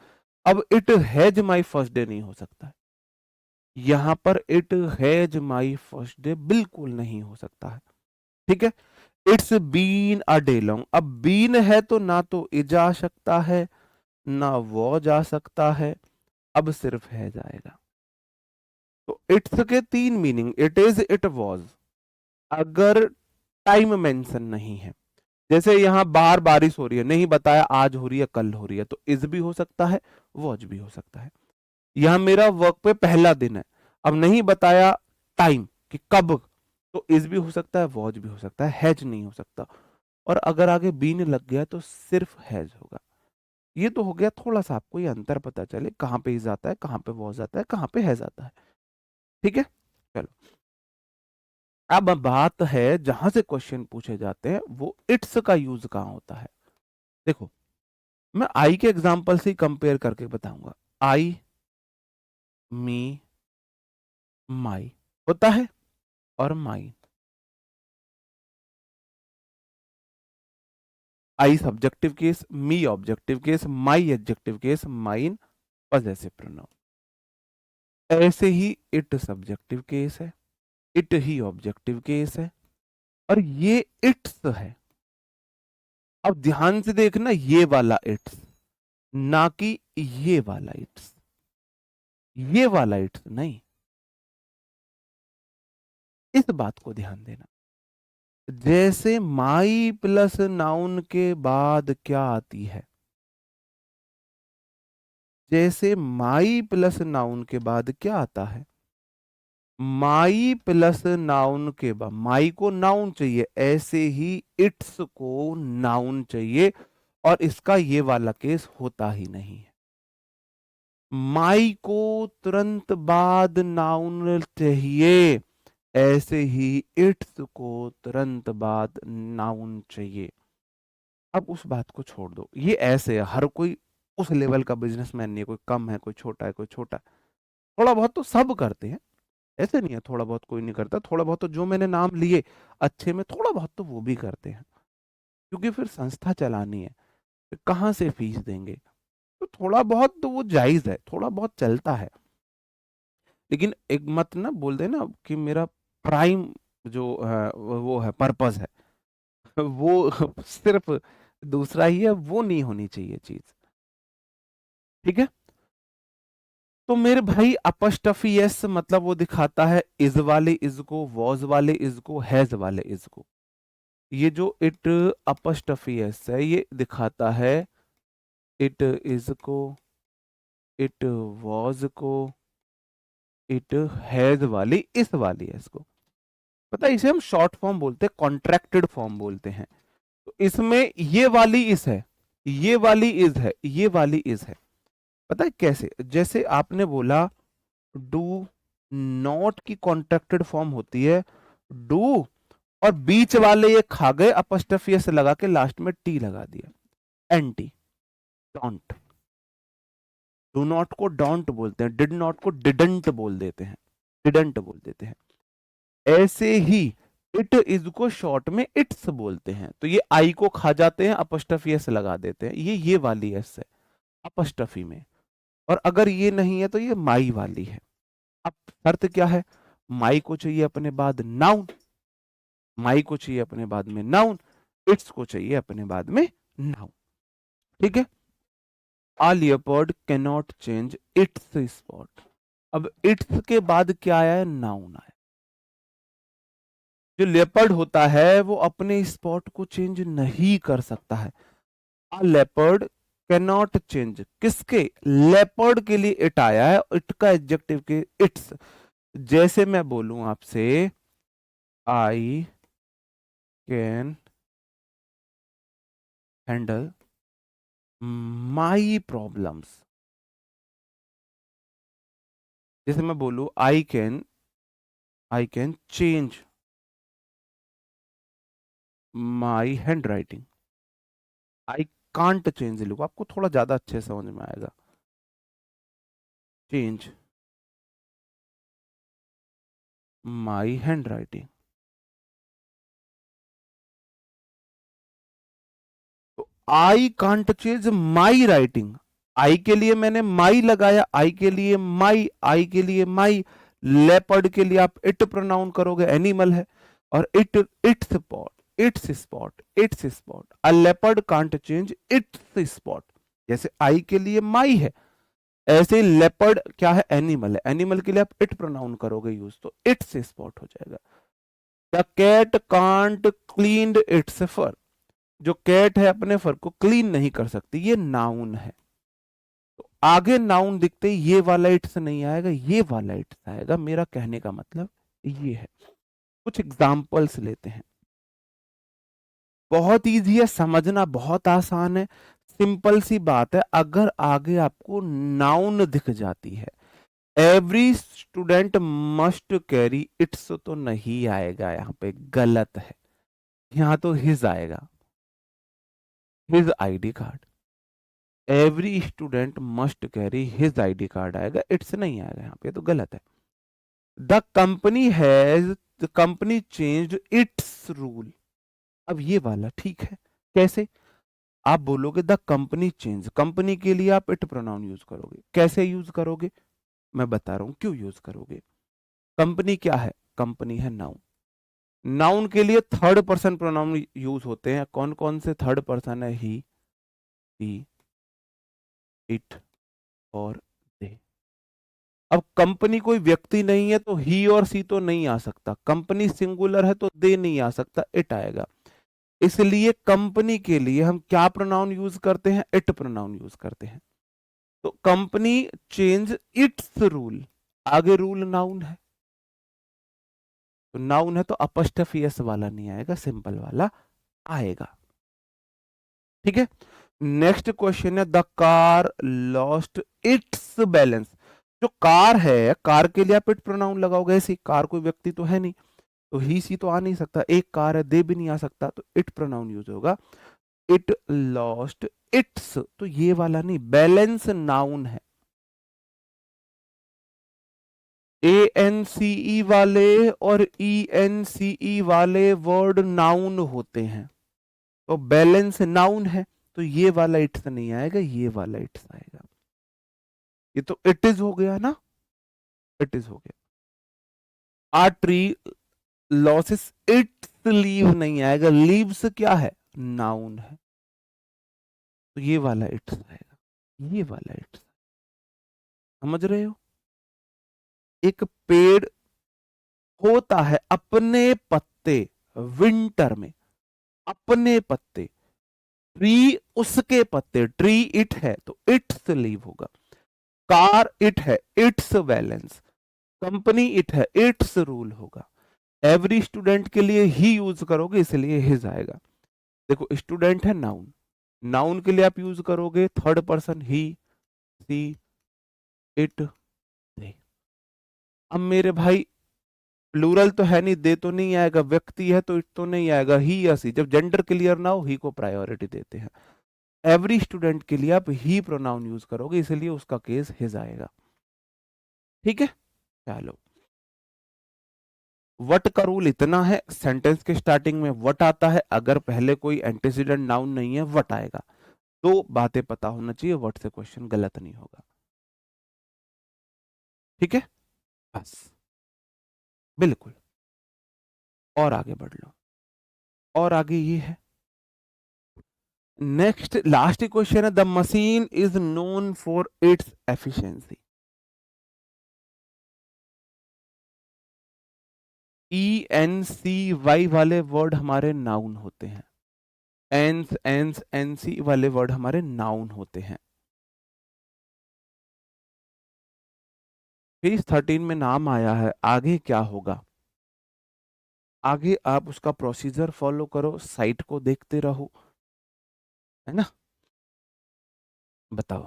अब it has my first day नहीं हो सकता है, यहां पर it has my first day बिल्कुल नहीं हो सकता है। ठीक है, it's been a day long, अब बीन है तो ना तो इज आ सकता है ना वो जा सकता है, अब सिर्फ है जाएगा। तो इट्स के तीन meaning, it is, it was, अगर टाइम मेंशन नहीं है, जैसे यहां बाहर बारिश हो रही है, नहीं बताया आज हो रही है कल हो रही है, तो इज भी हो सकता है, वॉज भी हो सकता है। यहां मेरा वर्क पे पहला दिन है, अब नहीं बताया टाइम कि कब, तो इज भी हो सकता है, वॉज भी हो सकता है, हैज नहीं हो सकता। और अगर आगे बीन लग गया तो सिर्फ हैज होगा। ये तो हो गया, थोड़ा सा आपको ये अंतर पता चले कहां पे इज आता है, कहां पे वॉज आता है, कहां पे हैज आता है। ठीक है, चलो अब बात है जहां से क्वेश्चन पूछे जाते हैं वो इट्स का यूज कहां होता है। देखो मैं आई के एग्जांपल से कंपेयर करके बताऊंगा। आई, मी, माई होता है, और my, I subjective case, me objective case, my adjective case, mine possessive pronoun. ऐसे ही इट सब्जेक्टिव केस है, इट ही ऑब्जेक्टिव केस है, और ये इट्स है। अब ध्यान से देखना, ये वाला इट्स, ना कि ये वाला इट्स, ये वाला इट्स नहीं, इस बात को ध्यान देना। जैसे माई प्लस नाउन के बाद क्या आती है, जैसे माई प्लस नाउन के बाद क्या आता है, माई प्लस नाउन के बाद माई को नाउन चाहिए, ऐसे ही इट्स को नाउन चाहिए, और इसका ये वाला केस होता ही नहीं है। माई को तुरंत बाद नाउन चाहिए, ऐसे ही इट्स को तुरंत बाद नाउन चाहिए। अब उस बात को छोड़ दो, ये ऐसे है, हर कोई उस लेवल का बिजनेसमैन नहीं है, कोई कम है, कोई छोटा है, कोई छोटा है। थोड़ा बहुत तो सब करते हैं, ऐसे नहीं है थोड़ा बहुत कोई नहीं करता, थोड़ा बहुत तो जो मैंने नाम लिए अच्छे में, थोड़ा बहुत तो वो भी करते हैं, क्योंकि फिर संस्था चलानी है, फिर कहाँ से फीस देंगे, तो थोड़ा बहुत तो वो जायज है, थोड़ा बहुत चलता है। लेकिन एक मत ना बोल देना कि मेरा प्राइम जो वो है पर्पस है वो सिर्फ दूसरा ही है, वो नहीं होनी चाहिए चीज। ठीक है, तो मेरे भाई अपस्टफी एस मतलब वो दिखाता है इज वाले इज को, वॉज वाले इज को, हैज वाले इज को। ये जो इट अपस्टफी एस है ये दिखाता है इट इज को, इट वॉज को, इट हैज वाली इस वाली एस को। पता है इसे हम शॉर्ट फॉर्म बोलते हैं, कॉन्ट्रैक्टेड फॉर्म बोलते हैं। तो इसमें ये वाली इस है, ये वाली इज है, ये वाली इज है। पता है कैसे, जैसे आपने बोला डू नॉट की कॉन्ट्रैक्टेड फॉर्म होती है डू, और बीच वाले ये खा गए अपस्ट्रफी से लगा के लास्ट में टी लगा दिया, एंटी, डोंट। डू नॉट को डोंट बोलते हैं, डिड नॉट को डिडंट बोल देते हैं, डिडंट बोल देते हैं। ऐसे ही इट इज को शॉर्ट में इट्स बोलते हैं, तो ये आई को खा जाते हैं, अपस्टफी एस लगा देते हैं, ये वाली एस है अपस्टफी में। और अगर ये नहीं है तो ये माई वाली है। अब शर्त क्या है, माई को चाहिए अपने बाद नाउन, माई को चाहिए अपने बाद में नाउन, इट्स को चाहिए अपने बाद में नाउन। ठीक है, a leopard can not change its spot. अब इट्स के बाद क्या आया है, नाउन आया। जो लेपर्ड होता है वो अपने स्पॉट को चेंज नहीं कर सकता है। आ लेपर्ड कैन नॉट चेंज, किसके, लेपर्ड के लिए इट आया है, इट का एडजेक्टिव के इट्स। जैसे मैं बोलूं आपसे I can handle my problems, जैसे मैं बोलूं I can change my hand writing, I can't change लिखो, आपको थोड़ा ज्यादा अच्छे से समझ में आएगा। चेंज माई हैंड राइटिंग, तो I can't change my writing, I के लिए मैंने माई लगाया, आई के लिए माई, आई के लिए माई। लेपर्ड के लिए आप इट प्रोनाउन करोगे, एनिमल है, और it, it's spot, it's spot, it's spot. A leopard can't change its spot. जैसे आई के लिए माई है, ऐसे ही लेपर्ड क्या है, एनिमल है, एनिमल के लिए आप इट प्रोनाउन करोगे यूज, तो इट्स स्पॉट हो जाएगा। The cat can't clean its fur, जो कैट है अपने फर को क्लीन नहीं कर सकती, ये नाउन है। तो आगे नाउन दिखते ही ये वाला इट्स नहीं आएगा, ये वाला इट्स आएगा। मेरा कहने का मतलब ये है। कुछ एग्जाम्पल्स लेते हैं, बहुत इजी है समझना, बहुत आसान है, सिंपल सी बात है। अगर आगे आपको नाउन दिख जाती है, every student must carry it's, तो नहीं आएगा, यहाँ पे गलत है, यहाँ तो हिज आएगा, his ID card. Every student must carry his ID card आएगा, इट्स नहीं आएगा, यहाँ पे तो गलत है। The company has, the company changed it's rule, अब ये वाला ठीक है। कैसे, आप बोलोगे द कंपनी चेंज, कंपनी के लिए आप इट प्रोनाउन यूज करोगे, कैसे यूज करोगे, मैं बता रहा हूं क्यों यूज करोगे। कंपनी क्या है, कंपनी है नाउन, नाउन के लिए थर्ड पर्सन प्रोनाउन यूज होते हैं, कौन कौन से थर्ड पर्सन है, ही, शी, इट और दे। अब कंपनी कोई व्यक्ति नहीं है तो ही और सी तो नहीं आ सकता, कंपनी सिंगुलर है तो दे नहीं आ सकता, इट आएगा। इसलिए कंपनी के लिए हम क्या प्रोनाउन यूज करते हैं, इट प्रोनाउन यूज करते हैं। तो कंपनी चेंज इट्स रूल, आगे रूल नाउन है, तो नाउन है तो अपॉस्ट्रोफी एस वाला नहीं आएगा, सिंपल वाला आएगा। ठीक है, नेक्स्ट क्वेश्चन है, the car lost its balance. जो कार है, कार के लिए आप इट प्रोनाउन लगाओगे, ऐसी कार कोई व्यक्ति तो है नहीं, तो ही सी तो आ नहीं सकता, एक कार है, दे भी नहीं आ सकता, तो इट प्रोनाउन यूज होगा। इट लॉस्ट इट्स, तो ये वाला नहीं, बैलेंस नाउन है। ए एन सी ई वाले और ई एन सी ई वाले वर्ड नाउन होते हैं, तो बैलेंस नाउन है, तो ये वाला इट्स नहीं आएगा, ये वाला इट्स आएगा। ये तो इट इज हो गया ना, इट इज हो गया। आ ट्री लॉसेस इट्स लीव नहीं आएगा, लीव्स क्या है, नाउन है, तो ये वाला इट्स आएगा, ये वाला इट्स। समझ रहे हो, एक पेड़ होता है अपने पत्ते विंटर में, अपने पत्ते, ट्री उसके पत्ते, ट्री इट है तो इट्स लीव होगा। कार इट है, इट्स बैलेंस। कंपनी इट है, इट्स रूल होगा। एवरी स्टूडेंट के लिए ही यूज करोगे, इसलिए हिज आएगा। देखो स्टूडेंट है नाउन, नाउन के लिए आप यूज करोगे third person, he, she, it, they. अब मेरे भाई प्लूरल तो है नहीं, दे तो नहीं आएगा, व्यक्ति है तो इट तो नहीं आएगा, ही या सी। जब जेंडर क्लियर ना हो, ही को प्रायोरिटी देते हैं। एवरी स्टूडेंट के लिए आप ही प्रोनाउन यूज करोगे, इसलिए उसका केस हिज आएगा। ठीक है, चलो वट का रूल इतना है, सेंटेंस के स्टार्टिंग में वट आता है, अगर पहले कोई एंटीसीडेंट नाउन नहीं है वट आएगा। दो बातें पता होना चाहिए, वट से क्वेश्चन गलत नहीं होगा। ठीक है, बस, बिल्कुल। और आगे बढ़ लो, और आगे ये है, नेक्स्ट लास्ट क्वेश्चन है, the machine is known for its efficiency. ENCY वाले वर्ड हमारे नाउन होते हैं, NC वाले वर्ड हमारे नाउन होते हैं। पेज 13 में नाम आया है, आगे क्या होगा? आगे आप उसका प्रोसीजर फॉलो करो, साइट को देखते रहो, है ना। बताओ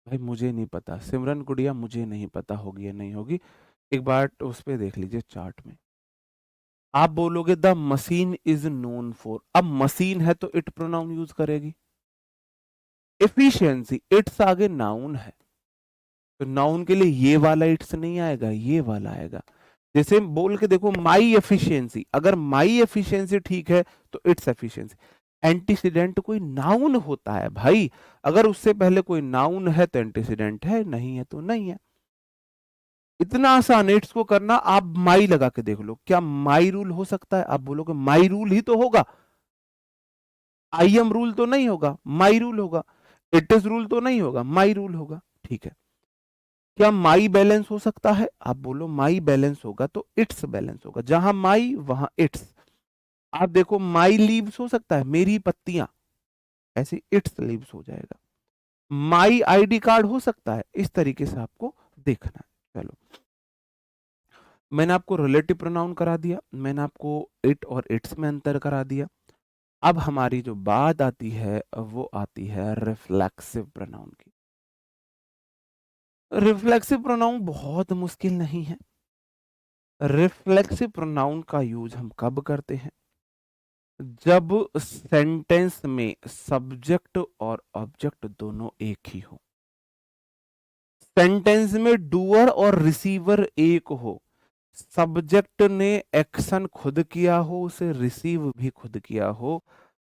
भाई, मुझे नहीं पता, सिमरन गुड़िया मुझे नहीं पता होगी या नहीं होगी, एक बार उस पे देख लीजिए चार्ट में। आप बोलोगे the machine is known for, अब मशीन है तो इट प्रोनाउन यूज करेगी। एफिशिएंसी, इट्स आगे नाउन है, तो नाउन के लिए ये वाला इट्स नहीं आएगा, ये वाला आएगा। जैसे बोल के देखो माई एफिशिएंसी, अगर माई एफिशिएंसी ठीक है तो इट्स एफिशिएंसी। एंटीसीडेंट कोई नाउन होता है भाई, अगर उससे पहले कोई नाउन है तो एंटीसीडेंट है, नहीं है तो नहीं है। इतना आसान है इट्स को करना, आप माई लगा के देख लो, क्या माई रूल हो सकता है? आप बोलोगे माई रूल ही तो होगा, आई एम रूल तो नहीं होगा, माई रूल होगा। इट इज रूल तो नहीं होगा, माई रूल होगा। ठीक है, क्या माई बैलेंस हो सकता है? आप बोलो माई बैलेंस होगा तो इट्स बैलेंस होगा, जहां माई वहां इट्स। आप देखो माई लीव्स हो सकता है, मेरी पत्तियां, ऐसे इट्स लीव्स हो जाएगा। माई आईडी कार्ड हो सकता है, इस तरीके से आपको देखना है। चलो, मैंने आपको रिलेटिव प्रोनाउन करा दिया, मैंने आपको इट और इट्स में अंतर करा दिया। अब हमारी जो बात आती है वो आती है रिफ्लेक्सिव प्रोनाउन की। रिफ्लेक्सिव प्रोनाउन बहुत मुश्किल नहीं है। रिफ्लेक्सिव प्रोनाउन का यूज हम कब करते हैं? जब सेंटेंस में सब्जेक्ट और ऑब्जेक्ट दोनों एक ही हो, सेंटेंस में डूअर और रिसीवर एक हो, सब्जेक्ट ने एक्शन खुद किया हो, उसे रिसीव भी खुद किया हो,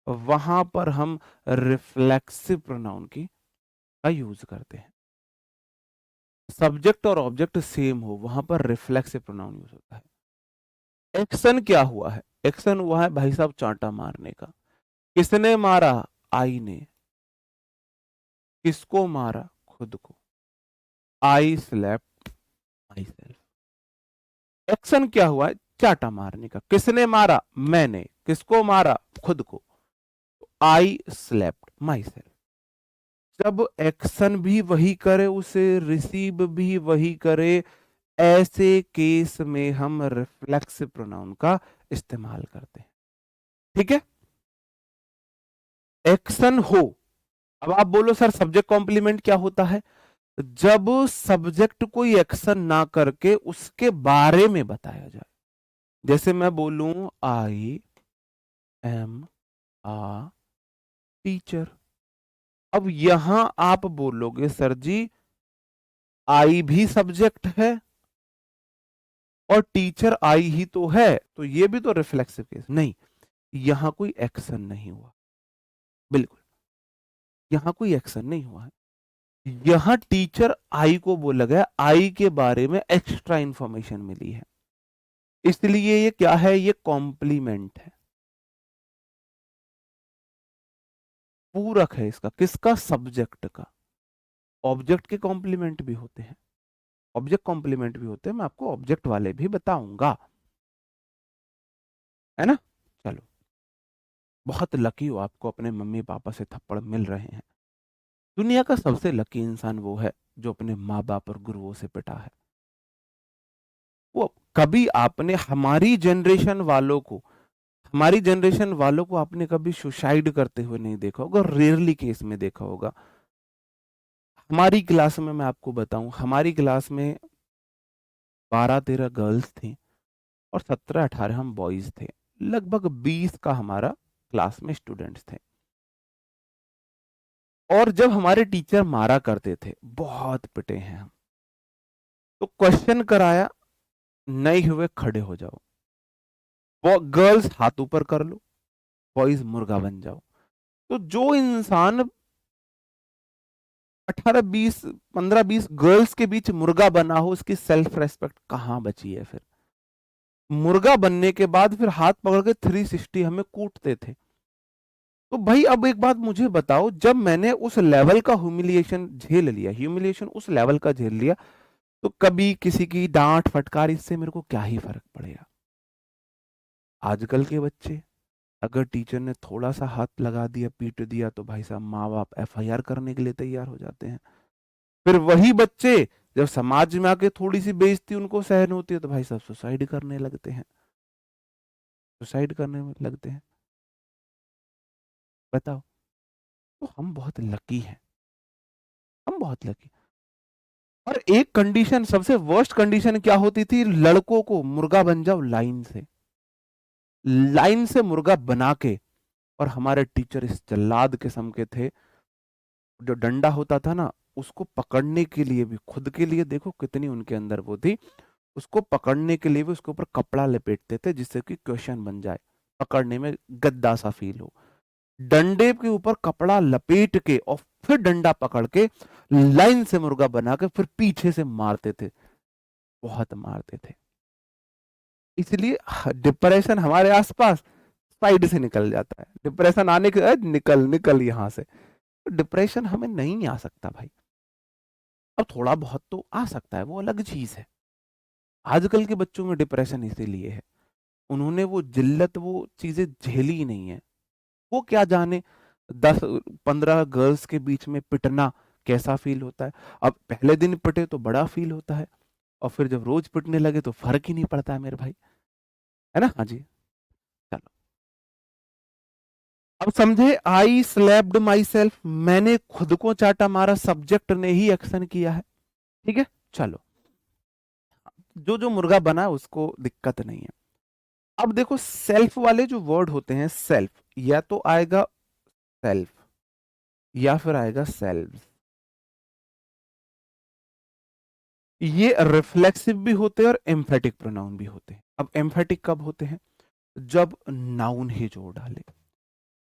वहां पर हम रिफ्लेक्सिव प्रोनाउन की का यूज करते हैं। सब्जेक्ट और ऑब्जेक्ट सेम हो, वहां पर रिफ्लेक्सिव प्रोनाउन यूज होता है। एक्शन क्या हुआ है? एक्शन हुआ है भाई साहब चांटा मारने का। किसने मारा? आई ने। किसको मारा? खुद को। आई स्लैप्ड माई सेल्फ। एक्शन क्या हुआ है? चांटा मारने का। किसने मारा? मैंने। किसको मारा? खुद को। आई स्लैप्ड माई सेल्फ। जब एक्शन भी वही करे, उसे रिसीव भी वही करे, ऐसे केस में हम रिफ्लेक्सिव प्रोनाउन का इस्तेमाल करते हैं। ठीक है, एक्शन हो। अब आप बोलो सर सब्जेक्ट कॉम्प्लीमेंट क्या होता है? जब सब्जेक्ट कोई एक्शन ना करके उसके बारे में बताया जाए। जैसे मैं बोलूं आई एम आ टीचर, अब यहां आप बोलोगे सर जी आई भी सब्जेक्ट है और टीचर आई ही तो है, तो ये भी तो रिफ्लेक्सिव केस नहीं, यहां कोई एक्शन नहीं हुआ। बिल्कुल, यहां कोई एक्शन नहीं हुआ है, यहां टीचर आई को बोला गया, आई के बारे में एक्स्ट्रा इंफॉर्मेशन मिली है, इसलिए ये क्या है? ये कॉम्प्लीमेंट है, पूरक है इसका। किसका? सब्जेक्ट का। ऑब्जेक्ट के कॉम्प्लीमेंट भी होते हैं, ऑब्जेक्ट कॉम्प्लीमेंट भी होते हैं, मैं आपको ऑब्जेक्ट वाले भी बताऊंगा, है ना। चलो, बहुत लकी हो, आपको अपने मम्मी पापा से थप्पड़ मिल रहे हैं। दुनिया का सबसे लकी इंसान वो है जो अपने माँ बाप और गुरुओं से पिटा है। वो कभी आपने हमारी जनरेशन वालों को आपने कभी सुसाइड करते हुए नहीं देखा होगा, रेयरली केस में देखा होगा। हमारी क्लास में, मैं आपको बताऊं, हमारी क्लास में 12-13 गर्ल्स थी और 17-18 हम बॉयज थे, लगभग 20 का हमारा क्लास में स्टूडेंट्स थे। और जब हमारे टीचर मारा करते थे, बहुत पिटे हैं हम, तो क्वेश्चन कराया, नहीं हुए खड़े हो जाओ, वो गर्ल्स हाथ ऊपर कर लो, बॉयज मुर्गा बन जाओ। तो जो इंसान 18-20, 15-20 गर्ल्स के बीच मुर्गा बना हो, उसकी सेल्फ रेस्पेक्ट कहां बची है फिर? मुर्गा बनने के बाद फिर हाथ पकड़ के 360 हमें कूटते थे। तो भाई अब एक बात मुझे बताओ, जब मैंने उस लेवल का ह्यूमिलिएशन झेल लिया, ह्यूमिलिएशन उस लेवल का झेल लिया, तो कभी किसी की डांट फटकार, इससे मेरे को क्या ही फर्क पड़ेगा? आजकल के बच्चे, अगर टीचर ने थोड़ा सा हाथ लगा दिया, पीट दिया, तो भाई साहब माँ बाप एफआईआर करने के लिए तैयार हो जाते हैं। फिर वही बच्चे जब समाज में आके थोड़ी सी बेइज्जती उनको सहन होती है, तो भाई साहब सुसाइड करने लगते हैं, सुसाइड करने में लगते हैं। बताओ। तो हम बहुत लकी हैं, हम बहुत लकी। और एक कंडीशन, सबसे वर्स्ट कंडीशन क्या होती थी? लड़कों को मुर्गा बन जाओ लाइन से, लाइन से मुर्गा बना के। और हमारे टीचर इस जल्लाद किस्म के थे, जो डंडा होता था ना, उसको पकड़ने के लिए भी, खुद के लिए देखो कितनी उनके अंदर वो थी, उसको पकड़ने के लिए भी उसके ऊपर कपड़ा लपेटते थे, जिससे कि क्वेश्चन बन जाए, पकड़ने में गद्दा सा फील हो। डंडे के ऊपर कपड़ा लपेट के और फिर डंडा पकड़ के लाइन से मुर्गा बना के फिर पीछे से मारते थे, बहुत मारते थे। इसलिए डिप्रेशन हमारे आसपास साइड से निकल जाता है, डिप्रेशन आने के निकल निकल यहां से। डिप्रेशन हमें नहीं आ सकता भाई, अब थोड़ा बहुत तो आ सकता है, वो अलग चीज है। आजकल के बच्चों में डिप्रेशन इसीलिए है, उन्होंने वो जिल्लत, वो चीजें झेली ही नहीं है। वो क्या जाने 10-15 गर्ल्स के बीच में पिटना कैसा फील होता है। अब पहले दिन पिटे तो बड़ा फील होता है, और फिर जब रोज पिटने लगे तो फर्क ही नहीं पड़ता है मेरे भाई, है ना? हाँ जी। चलो, अब समझे, आई स्लैप्ड माई सेल्फ, मैंने खुद को चाटा मारा, सब्जेक्ट ने ही एक्शन किया है। ठीक है, चलो, जो जो मुर्गा बना है उसको दिक्कत नहीं है। अब देखो, सेल्फ वाले जो वर्ड होते हैं, सेल्फ या तो आएगा सेल्फ या फिर आएगा सेल्फ। ये रिफ्लेक्सिव भी होते हैं और एम्फेटिक प्रोनाउन भी होते हैं। अब एम्फेटिक कब होते हैं? जब नाउन ही जोड़ डाले।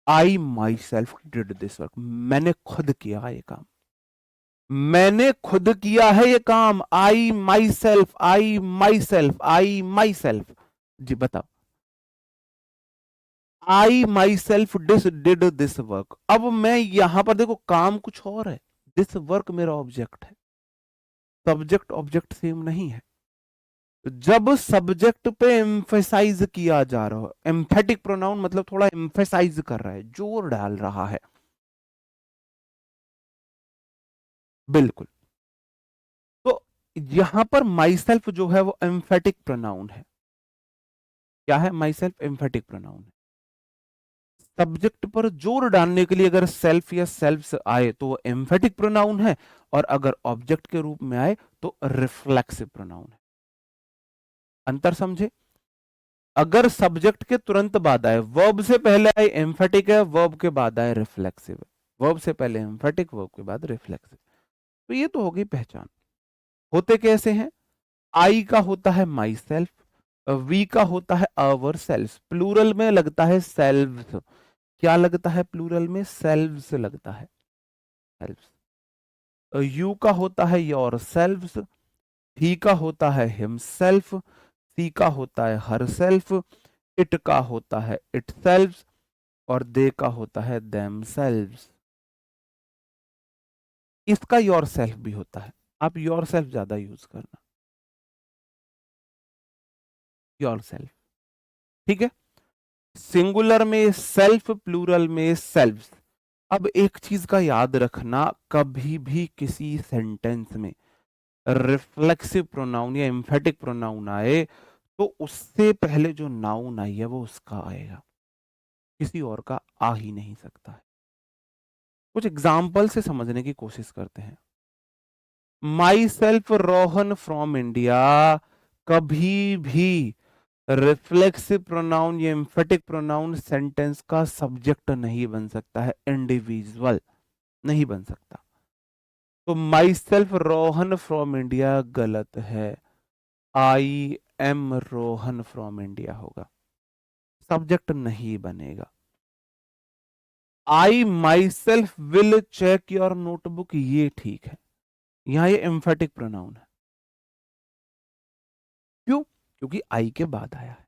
I myself did this work, मैंने खुद किया ये काम, मैंने खुद किया है ये काम। I myself, I myself, I myself. जी बताओ। I myself did this work. अब मैं यहां पर देखो, काम कुछ और है, दिस वर्क मेरा ऑब्जेक्ट है, सब्जेक्ट ऑब्जेक्ट सेम नहीं है। जब सब्जेक्ट पे एम्फेसाइज किया जा रहा हो, एम्फेटिक प्रोनाउन मतलब थोड़ा एम्फेसाइज कर रहा है, जोर डाल रहा है, बिल्कुल। तो यहां पर माई सेल्फ जो है वो एम्फेटिक प्रोनाउन है। क्या है? माई सेल्फ एम्फेटिक प्रोनाउन है। सब्जेक्ट पर जोर डालने के लिए अगर सेल्फ या सेल्फ्स आए तो वो एम्फेटिक प्रोनाउन है, और अगर ऑब्जेक्ट के रूप में आए तो रिफ्लेक्सिव प्रोनाउन है। अंतर समझे? अगर सब्जेक्ट के तुरंत बाद आए, वर्ब से पहले आए एम्फेटिक है, वर्ब के बाद आए रिफ्लेक्सिव है, वर्ब से पहले एम्फेटिक, वर्ब के बाद रिफ्लेक्सिव। तो ये तो हो गई पहचान। होते कैसे हैं? आई का होता है माई सेल्फ, वी का होता है आवर सेल्फ, प्लूरल में लगता है सेल्व्स। क्या लगता है प्लूरल में? सेल्व्स लगता है, सेल्व्स। यू का होता है योर सेल्व्स, ही का होता है हिमसेल्फ, सी का होता है हर सेल्फ, इट का होता है इट सेल्व्स, और दे का होता है देम सेल्व्स। इसका योर सेल्फ भी होता है, आप योर सेल्फ ज्यादा यूज करना, योर सेल्फ। ठीक है, सिंगुलर में सेल्फ, प्लूरल में सेल्व्स। अब एक चीज का याद रखना, कभी भी किसी सेंटेंस में रिफ्लेक्सिव प्रोनाउन या एम्फेटिक प्रोनाउन आए तो उससे पहले जो नाउन आई है वो उसका आएगा, किसी और का आ ही नहीं सकता है। कुछ एग्जाम्पल से समझने की कोशिश करते हैं। Myself Rohan from India, कभी भी रिफ्लेक्सिव प्रोनाउन या एम्फेटिक प्रोनाउन सेंटेंस का सब्जेक्ट नहीं बन सकता है, इंडिविजुअल नहीं बन सकता। तो myself Rohan from India गलत है, I am Rohan from India होगा, सब्जेक्ट नहीं बनेगा। I myself will check your notebook, ये ठीक है, यहां ये एम्फेटिक प्रोनाउन है। क्यों? क्योंकि आई के बाद आया है,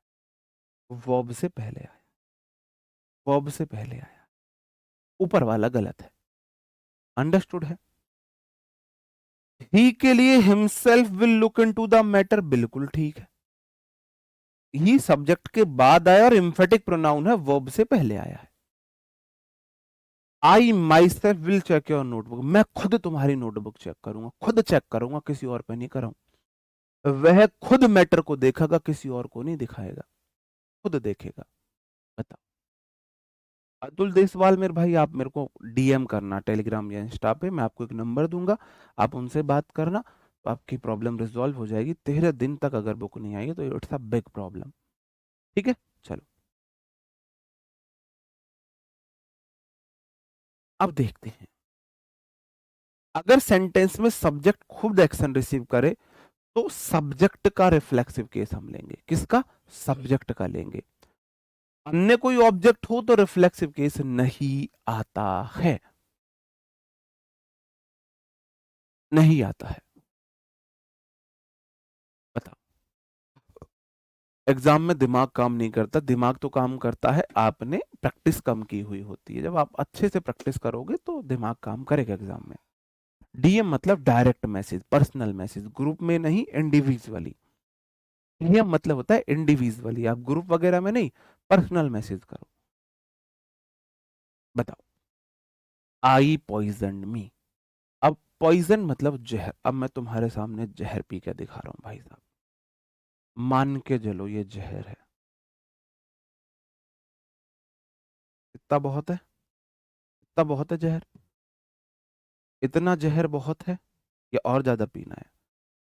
वर्ब से पहले आया, वर्ब से पहले आया, ऊपर वाला गलत है। अंडरस्टूड है? ही के लिए himself will look into the matter, बिल्कुल ठीक है। ही सब्जेक्ट के बाद आया और एम्फेटिक प्रोनाउन है, वर्ब से पहले आया है। I myself will check your notebook, मैं खुद तुम्हारी नोटबुक चेक करूंगा, खुद चेक करूंगा, किसी और पे नहीं करूंगा। वह खुद मैटर को देखेगा, किसी और को नहीं दिखाएगा, खुद देखेगा। बताओ। अतुल देसवाल मेरे भाई, आप मेरे को डीएम करना टेलीग्राम या इंस्टा पे, मैं आपको एक नंबर दूंगा, आप उनसे बात करना, तो आपकी प्रॉब्लम रिजॉल्व हो जाएगी। 13 दिन तक अगर बुक नहीं आई तो इट्स अ बिग प्रॉब्लम। ठीक है, चलो अब देखते हैं। अगर सेंटेंस में सब्जेक्ट खुद एक्शन रिसीव करे तो सब्जेक्ट का रिफ्लेक्सिव केस हम लेंगे। किसका? सब्जेक्ट का लेंगे। अन्य कोई ऑब्जेक्ट हो तो रिफ्लेक्सिव केस नहीं आता है, नहीं आता है। बताओ। एग्जाम में दिमाग काम नहीं करता, दिमाग तो काम करता है, आपने प्रैक्टिस कम की हुई होती है। जब आप अच्छे से प्रैक्टिस करोगे तो दिमाग काम करेगा एग्जाम में। डीएम मतलब direct message, personal message, group में नहीं, इंडिविजुअली। डीएम मतलब होता है इंडिविजुअली, आप ग्रुप वगैरह में नहीं, पर्सनल मैसेज करो। बताओ। आई पॉइजन मी, अब पॉइजन मतलब जहर। अब मैं तुम्हारे सामने जहर पी के दिखा रहा हूं भाई साहब, मान के चलो ये जहर है। इतना बहुत है, इतना बहुत है जहर, इतना जहर बहुत है या और ज्यादा पीना है?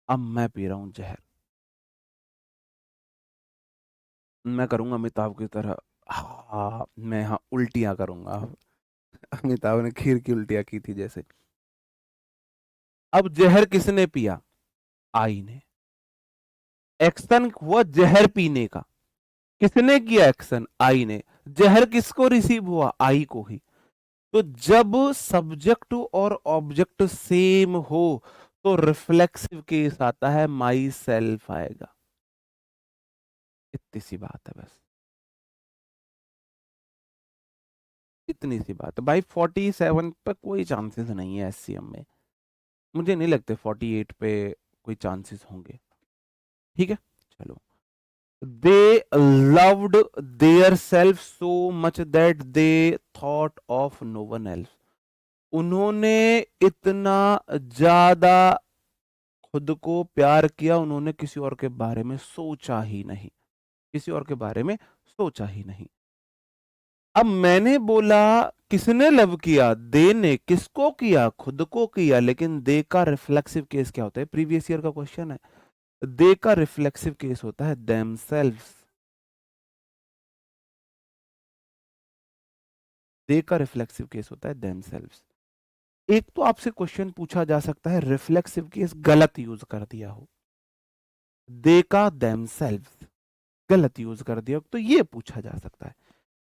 अब मैं पी रहा हूं जहर, मैं करूंगा अमिताभ की तरह, हाँ मैं, हाँ उल्टियां करूंगा। अमिताभ ने खीर की उल्टियां की थी जैसे। अब जहर किसने पिया? आई ने। एक्शन हुआ जहर पीने का, किसने किया एक्शन? आई ने। जहर किसको रिसीव हुआ? आई को ही। तो जब सब्जेक्ट और ऑब्जेक्ट सेम हो तो रिफ्लेक्सिव केस आता है, माई सेल्फ आएगा। इतनी सी बात है बस, इतनी सी बात है भाई। 47 पे कोई चांसेस नहीं है एससीएम में, मुझे नहीं लगते 48 पे कोई चांसेस होंगे। ठीक है, चलो। They loved their self so much that they thought of no one else, उन्होंने इतना ज्यादा खुद को प्यार किया, उन्होंने किसी और के बारे में सोचा ही नहीं, किसी और के बारे में सोचा ही नहीं। अब मैंने बोला किसने लव किया? दे ने। किसको किया? खुद को किया। लेकिन दे का रिफ्लेक्सिव केस क्या होता है? प्रीवियस ईयर का क्वेश्चन है। दे का रिफ्लेक्सिव केस होता है देमसेल्व्स। दे का रिफ्लेक्सिव केस होता है देमसेल्व्स। एक तो आपसे क्वेश्चन पूछा जा सकता है रिफ्लेक्सिव केस गलत यूज कर दिया हो, दे का देमसेल्व्स गलत यूज कर दिया हो, तो ये पूछा जा सकता है,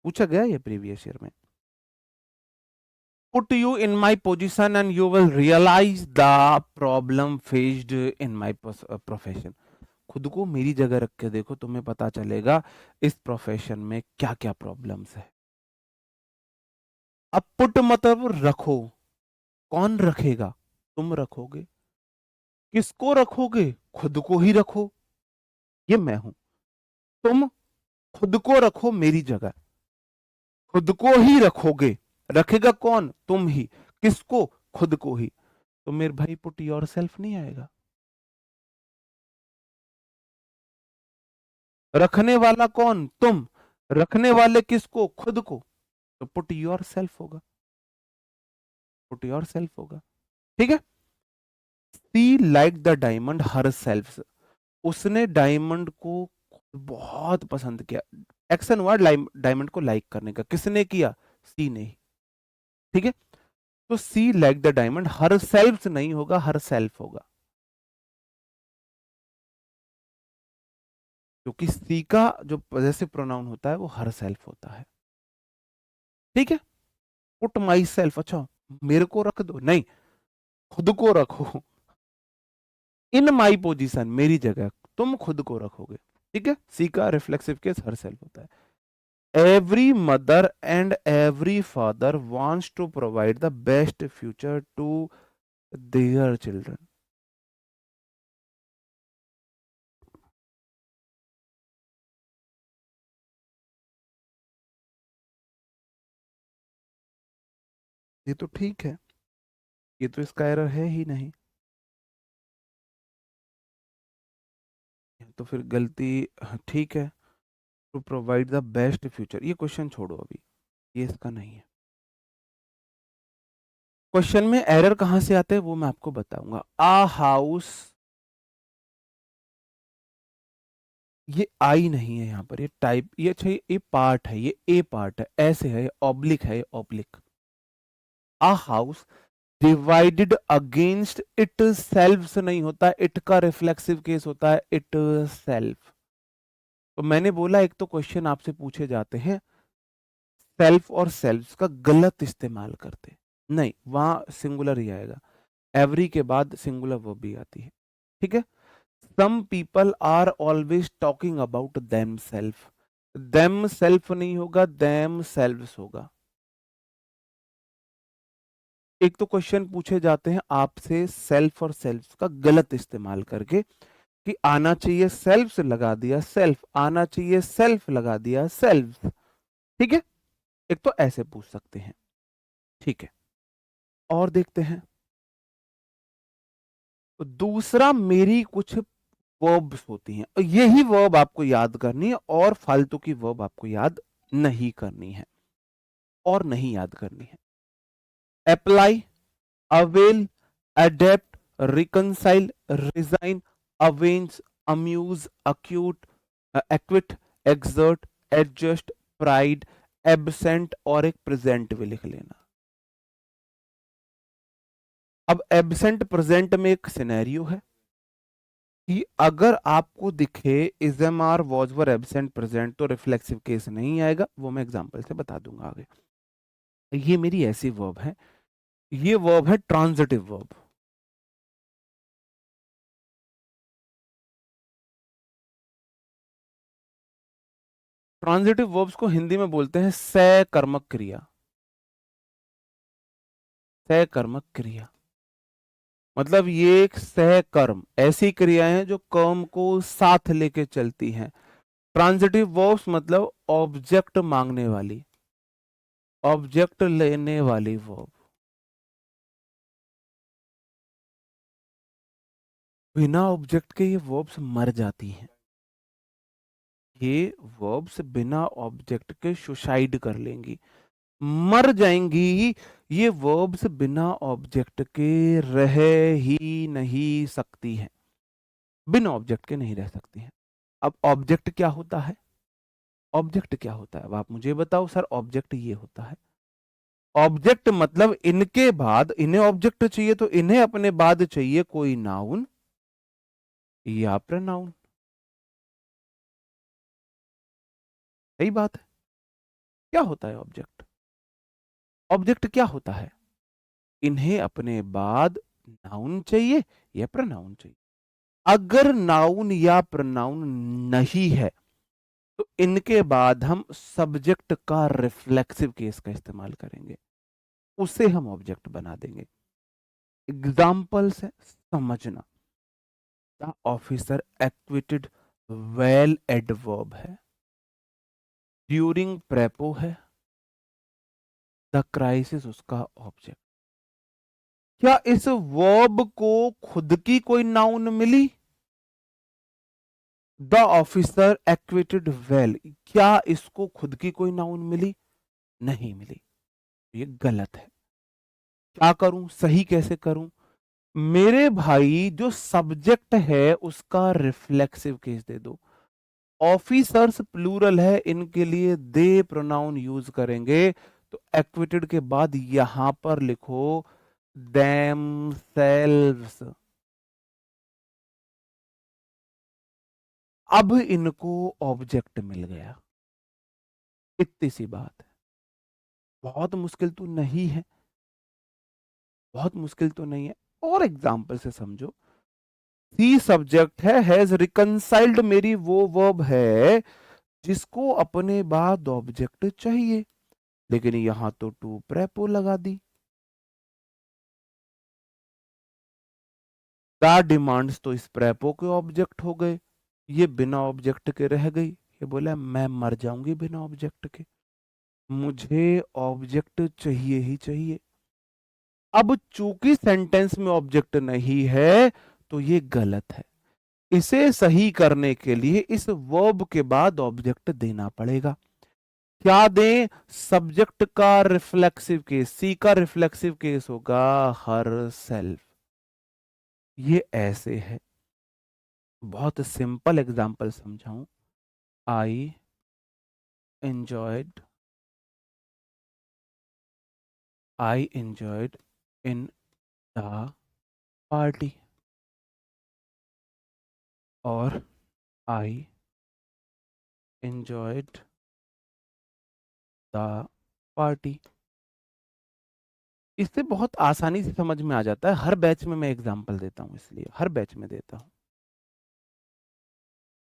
पूछा गया ये प्रीवियस ईयर में। Put you in my position and you will realize the problem faced in my profession. खुद को मेरी जगह रख के देखो, तुम्हें पता चलेगा इस प्रोफेशन में क्या क्या प्रॉब्लम्स है। अब पुट मतलब रखो, कौन रखेगा? तुम रखोगे। किसको रखोगे? खुद को ही रखो, ये मैं हूं। तुम खुद को रखो मेरी जगह, खुद को ही रखोगे। रखेगा कौन? तुम ही। किसको? खुद को ही। तो मेरे भाई पुट योर सेल्फ नहीं आएगा। रखने वाला कौन? तुम। रखने वाले किसको? खुद को। तो पुट योर सेल्फ होगा, पुट योर सेल्फ होगा। ठीक है। She like the diamond herself, उसने डायमंड को बहुत पसंद किया। एक्शन वर्ड डायमंड को लाइक करने का, किसने किया? सी ने ही। ठीक है। तो she like the diamond herself नहीं होगा, हर सेल्फ होगा। क्योंकि सी का जो पॉजेसिव प्रोनाउन होता है वो हर सेल्फ होता है। ठीक है, पुट माई सेल्फ, अच्छा मेरे को रख दो, नहीं, खुद को रखो। इन माई पोजीशन, मेरी जगह तुम खुद को रखोगे। ठीक है, सी का रिफ्लेक्सिव केस हर सेल्फ होता है। Every mother and every father wants to provide the best future to their children. ये तो ठीक है, ये तो इसका एरर है ही नहीं, तो फिर गलती, हाँ, ठीक है। To provide the best future, ये क्वेश्चन छोड़ो अभी, ये इसका नहीं है। क्वेश्चन में एरर कहां से आते हैं वो मैं आपको बताऊंगा। आ हाउस, ये आई नहीं है यहाँ पर, ये टाइप, ये अच्छा ये पार्ट है, ये ए पार्ट है, ऐसे है, ऑब्लिक है, ये oblique. A house divided against itself नहीं होता, इट का रिफ्लेक्सिव केस होता है इट सेल्फ। तो मैंने बोला एक तो क्वेश्चन आपसे पूछे जाते हैं सेल्फ और सेल्फ का गलत इस्तेमाल करते, नहीं वहां सिंगुलर ही आएगा, एवरी के बाद सिंगुलर वो भी आती है। ठीक है, some people are always talking about themselves, themselves नहीं होगा, देम सेल्व्स होगा। एक तो क्वेश्चन पूछे जाते हैं आपसे सेल्फ और सेल्फ का गलत इस्तेमाल करके, कि आना चाहिए सेल्फ से लगा दिया सेल्फ, आना चाहिए सेल्फ लगा दिया सेल्फ। ठीक है, एक तो ऐसे पूछ सकते हैं। ठीक है, और देखते हैं। तो दूसरा, मेरी कुछ वर्ब्स होती हैं, और यही वर्ब आपको याद करनी है, और फालतू की वर्ब आपको याद नहीं करनी है, और नहीं याद करनी है। Apply, avail, adapt, reconcile, resign, avenge, amuse, acute, acquit, exert, adjust, pride, absent, और एक प्रेजेंट भी लिख लेना। अब एबसेंट प्रेजेंट में एक सिनेरियो है कि अगर आपको दिखे is am are was were absent present तो रिफ्लेक्सिव केस नहीं आएगा, वो मैं एग्जांपल से बता दूंगा आगे। ये मेरी ऐसी वर्ब है, ये वर्ब है ट्रांजिटिव वर्ब। ट्रांजिटिव वर्ब्स को हिंदी में बोलते हैं सकर्मक क्रिया, सकर्मक क्रिया। मतलब ये एक सहकर्म, ऐसी क्रियाएं हैं जो कर्म को साथ लेके चलती हैं। ट्रांजिटिव वर्ब्स मतलब ऑब्जेक्ट मांगने वाली, ऑब्जेक्ट लेने वाली वर्ब। बिना ऑब्जेक्ट के ये वर्ब्स मर जाती हैं, ये वर्ब्स बिना ऑब्जेक्ट के सुसाइड कर लेंगी, मर जाएंगी। ये वर्ब्स बिना ऑब्जेक्ट के रह ही नहीं सकती हैं, बिना ऑब्जेक्ट के नहीं रह सकती हैं। अब ऑब्जेक्ट क्या होता है, ऑब्जेक्ट क्या होता है, अब आप मुझे बताओ सर। ऑब्जेक्ट ये होता है, ऑब्जेक्ट मतलब इनके बाद, इन्हें ऑब्जेक्ट चाहिए तो इन्हें अपने बाद चाहिए कोई नाउन या प्रोनाउन। सही बात है। क्या होता है ऑब्जेक्ट, ऑब्जेक्ट क्या होता है, इन्हें अपने बाद नाउन चाहिए या प्रोनाउन चाहिए। अगर नाउन या प्रोनाउन नहीं है तो इनके बाद हम सब्जेक्ट का रिफ्लेक्सिव केस का इस्तेमाल करेंगे, उसे हम ऑब्जेक्ट बना देंगे। एग्जाम्पल से समझना, the officer acquitted well adverb है, ड्यूरिंग प्रेपो है, द क्राइसिस उसका ऑब्जेक्ट। क्या इस वर्ब को खुद की कोई नाउन मिली, द ऑफिसर एक्विटेड वेल, क्या इसको खुद की कोई नाउन मिली, नहीं मिली, ये गलत है। क्या करूं, सही कैसे करूं, मेरे भाई जो सब्जेक्ट है उसका रिफ्लेक्सिव केस दे दो। ऑफिसर्स प्लूरल है, इनके लिए दे प्रोनाउन यूज करेंगे, तो एक्विटेड के बाद यहां पर लिखो देम सेल्व्स। अब इनको ऑब्जेक्ट मिल गया, इतनी सी बात है। बहुत मुश्किल तो नहीं है, बहुत मुश्किल तो नहीं है। और एग्जाम्पल से समझो, सी सब्जेक्ट है, हैज रिकंसाइल्ड मेरी वो वर्ब है जिसको अपने बाद ऑब्जेक्ट चाहिए, लेकिन यहां तो टू प्रेपो लगा दी। द डिमांड्स तो इस प्रेपो के ऑब्जेक्ट हो गए, ये बिना ऑब्जेक्ट के रह गई। ये बोला मैं मर जाऊंगी बिना ऑब्जेक्ट के, मुझे ऑब्जेक्ट चाहिए ही चाहिए। अब चूंकि सेंटेंस में ऑब्जेक्ट नहीं है तो ये गलत है। इसे सही करने के लिए इस वर्ब के बाद ऑब्जेक्ट देना पड़ेगा। क्या दें? सब्जेक्ट का रिफ्लेक्सिव केस, सी का रिफ्लेक्सिव केस होगा हर सेल्फ। ये ऐसे है, बहुत सिंपल एग्जांपल समझाऊं। I enjoyed, I enjoyed in the party, और आई एंजॉयड द पार्टी। इससे बहुत आसानी से समझ में आ जाता है। हर बैच में मैं एग्जांपल देता हूं, इसलिए हर बैच में देता हूं।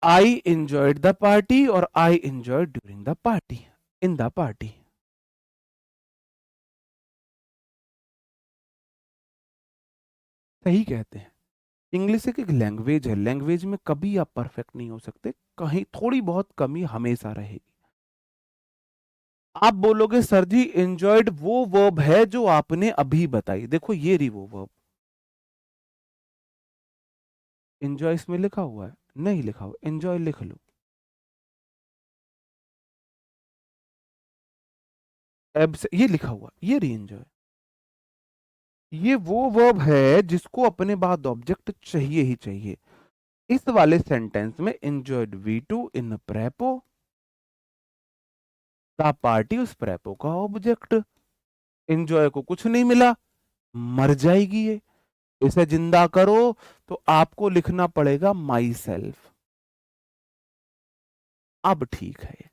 आई एंजॉयड द पार्टी और I enjoyed during the party, in the party. सही कहते हैं। इंग्लिश एक लैंग्वेज है, लैंग्वेज में कभी आप परफेक्ट नहीं हो सकते, कहीं थोड़ी बहुत कमी हमेशा रहेगी। आप बोलोगे सर जी एंजॉयड वो वर्ब है जो आपने अभी बताई, देखो ये रही वो वर्ब। एंजॉय इसमें लिखा हुआ है? नहीं लिखा हुआ, एंजॉय लिख लो। ये लिखा हुआ, ये रही एंजॉय। ये वो वर्ब है जिसको अपने बाद ऑब्जेक्ट चाहिए ही चाहिए। इस वाले सेंटेंस में enjoyed V2 in prepo, the party उस प्रेपो का ऑब्जेक्ट। एंजॉय को कुछ नहीं मिला, मर जाएगी ये। इसे जिंदा करो तो आपको लिखना पड़ेगा माई सेल्फ। अब ठीक है।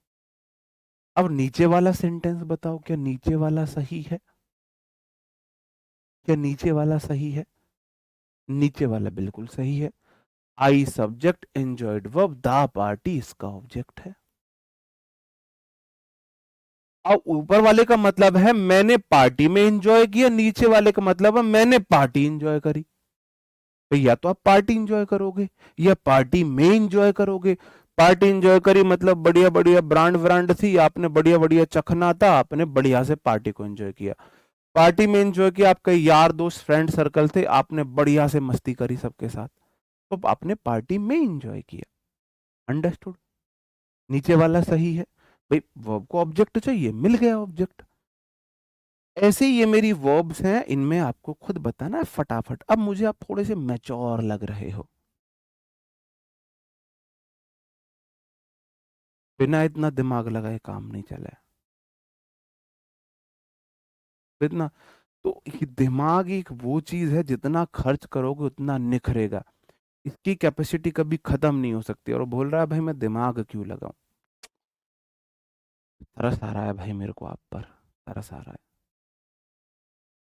अब नीचे वाला सेंटेंस बताओ, क्या नीचे वाला सही है? क्या नीचे वाला सही है? नीचे वाला बिल्कुल सही है। I subject enjoyed verb, the party इसका ऑब्जेक्ट है। अब ऊपर वाले का मतलब है मैंने पार्टी में एंजॉय किया, नीचे वाले का मतलब है मैंने पार्टी एंजॉय करी। तो या तो आप पार्टी एंजॉय करोगे या पार्टी में एंजॉय करोगे। पार्टी एंजॉय करी मतलब बढ़िया बढ़िया ब्रांड ब्रांड थी, आपने बढ़िया बढ़िया चखना था, आपने बढ़िया से पार्टी को एंजॉय किया। पार्टी में एंजॉय किया, आपके यार दोस्त फ्रेंड सर्कल थे, आपने बढ़िया से मस्ती करी सबके साथ, तो आपने पार्टी में एंजॉय किया। अंडरस्टूड? नीचे वाला सही है। भाई वर्ब को ऑब्जेक्ट चाहिए, मिल गया ऑब्जेक्ट। ऐसे ही ये मेरी वर्ब्स हैं, इनमें आपको खुद बताना है फटाफट। अब मुझे आप थोड़े से मैच्योर लग रहे हो, बिना इतना दिमाग लगाए काम नहीं चला है। इतना तो ये दिमाग एक वो चीज है, जितना खर्च करोगे उतना निखरेगा। इसकी कैपेसिटी कभी खत्म नहीं हो सकती। और वो बोल रहा है भाई मैं दिमाग क्यों लगाऊं। तरस आ रहा है भाई मेरे को आप पर, तरस आ रहा है।